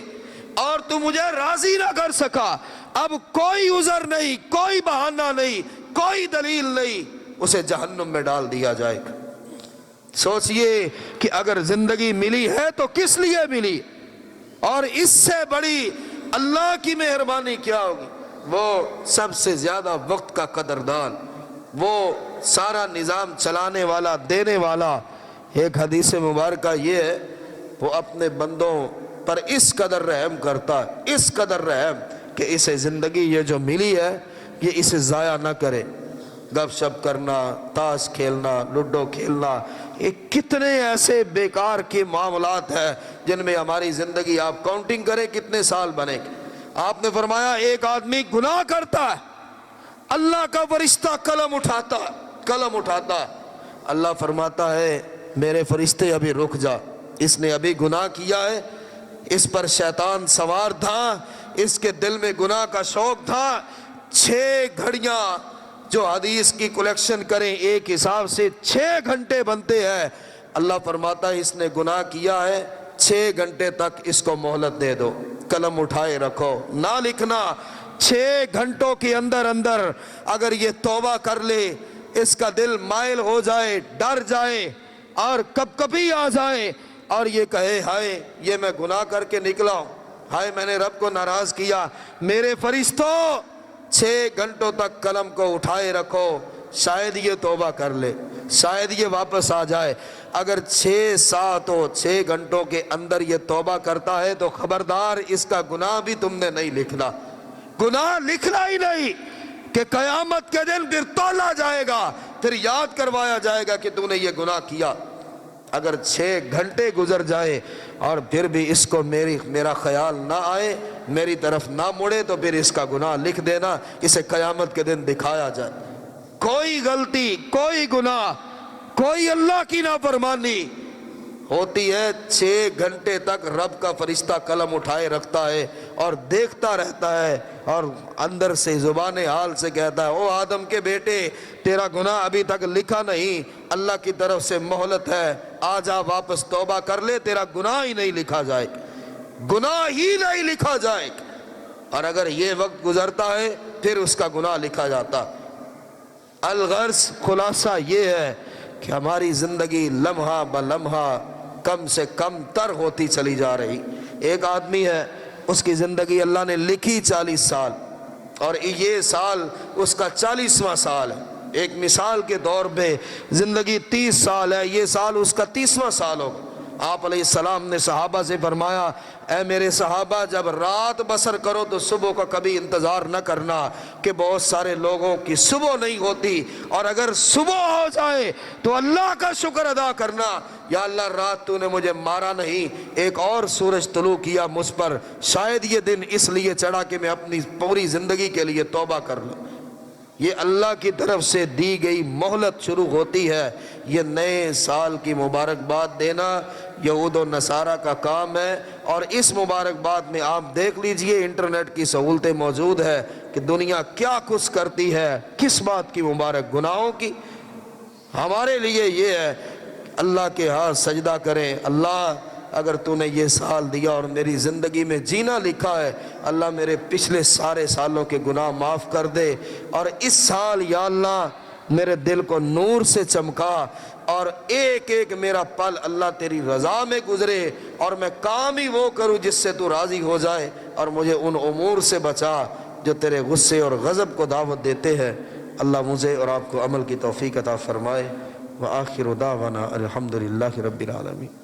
اور تم مجھے راضی نہ کر سکا، اب کوئی عذر نہیں، کوئی بہانہ نہیں، کوئی دلیل نہیں، اسے جہنم میں ڈال دیا جائے گا۔ سوچئے کہ اگر زندگی ملی ہے تو کس لیے ملی، اور اس سے بڑی اللہ کی مہربانی کیا ہوگی؟ وہ سب سے زیادہ وقت کا قدردان، وہ سارا نظام چلانے والا، دینے والا۔ ایک حدیث مبارکہ یہ ہے، وہ اپنے بندوں پر اس قدر رحم کرتا ہے، اس قدر رحم کہ اسے زندگی یہ جو ملی ہے یہ اسے ضائع نہ کرے۔ گپ شپ کرنا، تاش کھیلنا، لوڈو کھیلنا، یہ کتنے ایسے بیکار کے معاملات ہیں جن میں ہماری زندگی، آپ کاؤنٹنگ کریں کتنے سال بنے گے۔ آپ نے فرمایا ایک آدمی گناہ کرتا ہے، اللہ کا فرشتہ قلم اٹھاتا ہے، اللہ فرماتا ہے میرے فرشتے ابھی رک جا، اس نے ابھی گناہ کیا ہے، اس پر شیطان سوار تھا، اس کے دل میں گناہ کا شوق تھا۔ 6 گھڑیاں جو حدیث کی کلیکشن کریں ایک حساب سے 6 گھنٹے بنتے ہیں۔ اللہ فرماتا ہے اس نے گناہ کیا ہے، 6 گھنٹے تک اس کو مہلت دے دو، قلم اٹھائے رکھو، نہ لکھنا۔ 6 گھنٹوں کے اندر اگر یہ توبہ کر لے، اس کا دل مائل ہو جائے، ڈر جائے اور کبھی آ جائے اور یہ کہے ہائے یہ میں گناہ کر کے نکلا ہوں، ہائے میں نے رب کو ناراض کیا، میرے فرشتوں 6 گھنٹوں تک قلم کو اٹھائے رکھو، شاید یہ توبہ کر لے، شاید یہ واپس آ جائے۔ اگر 6 گھنٹوں کے اندر یہ توبہ کرتا ہے تو خبردار اس کا گناہ بھی تم نے نہیں لکھنا، گناہ لکھنا ہی نہیں، کہ قیامت کے دن پھر تولا جائے گا، پھر یاد کروایا جائے گا کہ تو نے یہ گناہ کیا۔ اگر 6 گھنٹے گزر جائے اور پھر بھی اس کو میرا خیال نہ آئے، میری طرف نہ مڑے، تو پھر اس کا گناہ لکھ دینا، اسے قیامت کے دن دکھایا جائے۔ کوئی غلطی، کوئی گناہ، کوئی اللہ کی نافرمانی ہوتی ہے، 6 گھنٹے تک رب کا فرشتہ قلم اٹھائے رکھتا ہے اور دیکھتا رہتا ہے، اور اندر سے زبان حال سے کہتا ہے او آدم کے بیٹے تیرا گناہ ابھی تک لکھا نہیں، اللہ کی طرف سے مہلت ہے، آ جا واپس توبہ کر لے، تیرا گناہ ہی نہیں لکھا جائے گا، گناہ ہی نہیں لکھا جائے گا۔ اور اگر یہ وقت گزرتا ہے پھر اس کا گناہ لکھا جاتا۔ الغرض خلاصہ یہ ہے کہ ہماری زندگی لمحہ بلمحہ کم سے کم تر ہوتی چلی جا رہی۔ ایک آدمی ہے، اس کی زندگی اللہ نے لکھی 40 سال، اور یہ سال اس کا 40واں سال ہے۔ ایک مثال کے طور پہ زندگی 30 سال ہے، یہ سال اس کا 30واں سال ہوگا۔ آپ علیہ السلام نے صحابہ سے فرمایا اے میرے صحابہ، جب رات بسر کرو تو صبح کا کبھی انتظار نہ کرنا، کہ بہت سارے لوگوں کی صبح نہیں ہوتی، اور اگر صبح ہو جائے تو اللہ کا شکر ادا کرنا، یا اللہ رات تو نے مجھے مارا نہیں، ایک اور سورج طلوع کیا مجھ پر، شاید یہ دن اس لیے چڑھا کہ میں اپنی پوری زندگی کے لیے توبہ کر لوں۔ یہ اللہ کی طرف سے دی گئی مہلت شروع ہوتی ہے۔ یہ نئے سال کی مبارکباد دینا یہود و نصارہ کا کام ہے، اور اس مبارکباد میں آپ دیکھ لیجئے انٹرنیٹ کی سہولتیں موجود ہے کہ دنیا کیا کچھ کرتی ہے، کس بات کی مبارک، گناہوں کی۔ ہمارے لیے یہ ہے اللہ کے ہاتھ سجدہ کریں، اللہ اگر تو نے یہ سال دیا اور میری زندگی میں جینا لکھا ہے، اللہ میرے پچھلے سارے سالوں کے گناہ معاف کر دے، اور اس سال یا اللہ میرے دل کو نور سے چمکا، اور ایک ایک میرا پل اللہ تیری رضا میں گزرے، اور میں کام ہی وہ کروں جس سے تو راضی ہو جائے، اور مجھے ان امور سے بچا جو تیرے غصے اور غضب کو دعوت دیتے ہیں۔ اللہ مجھے اور آپ کو عمل کی توفیق عطا فرمائے۔ وآخر دعوانا الحمدللہ رب العالمین۔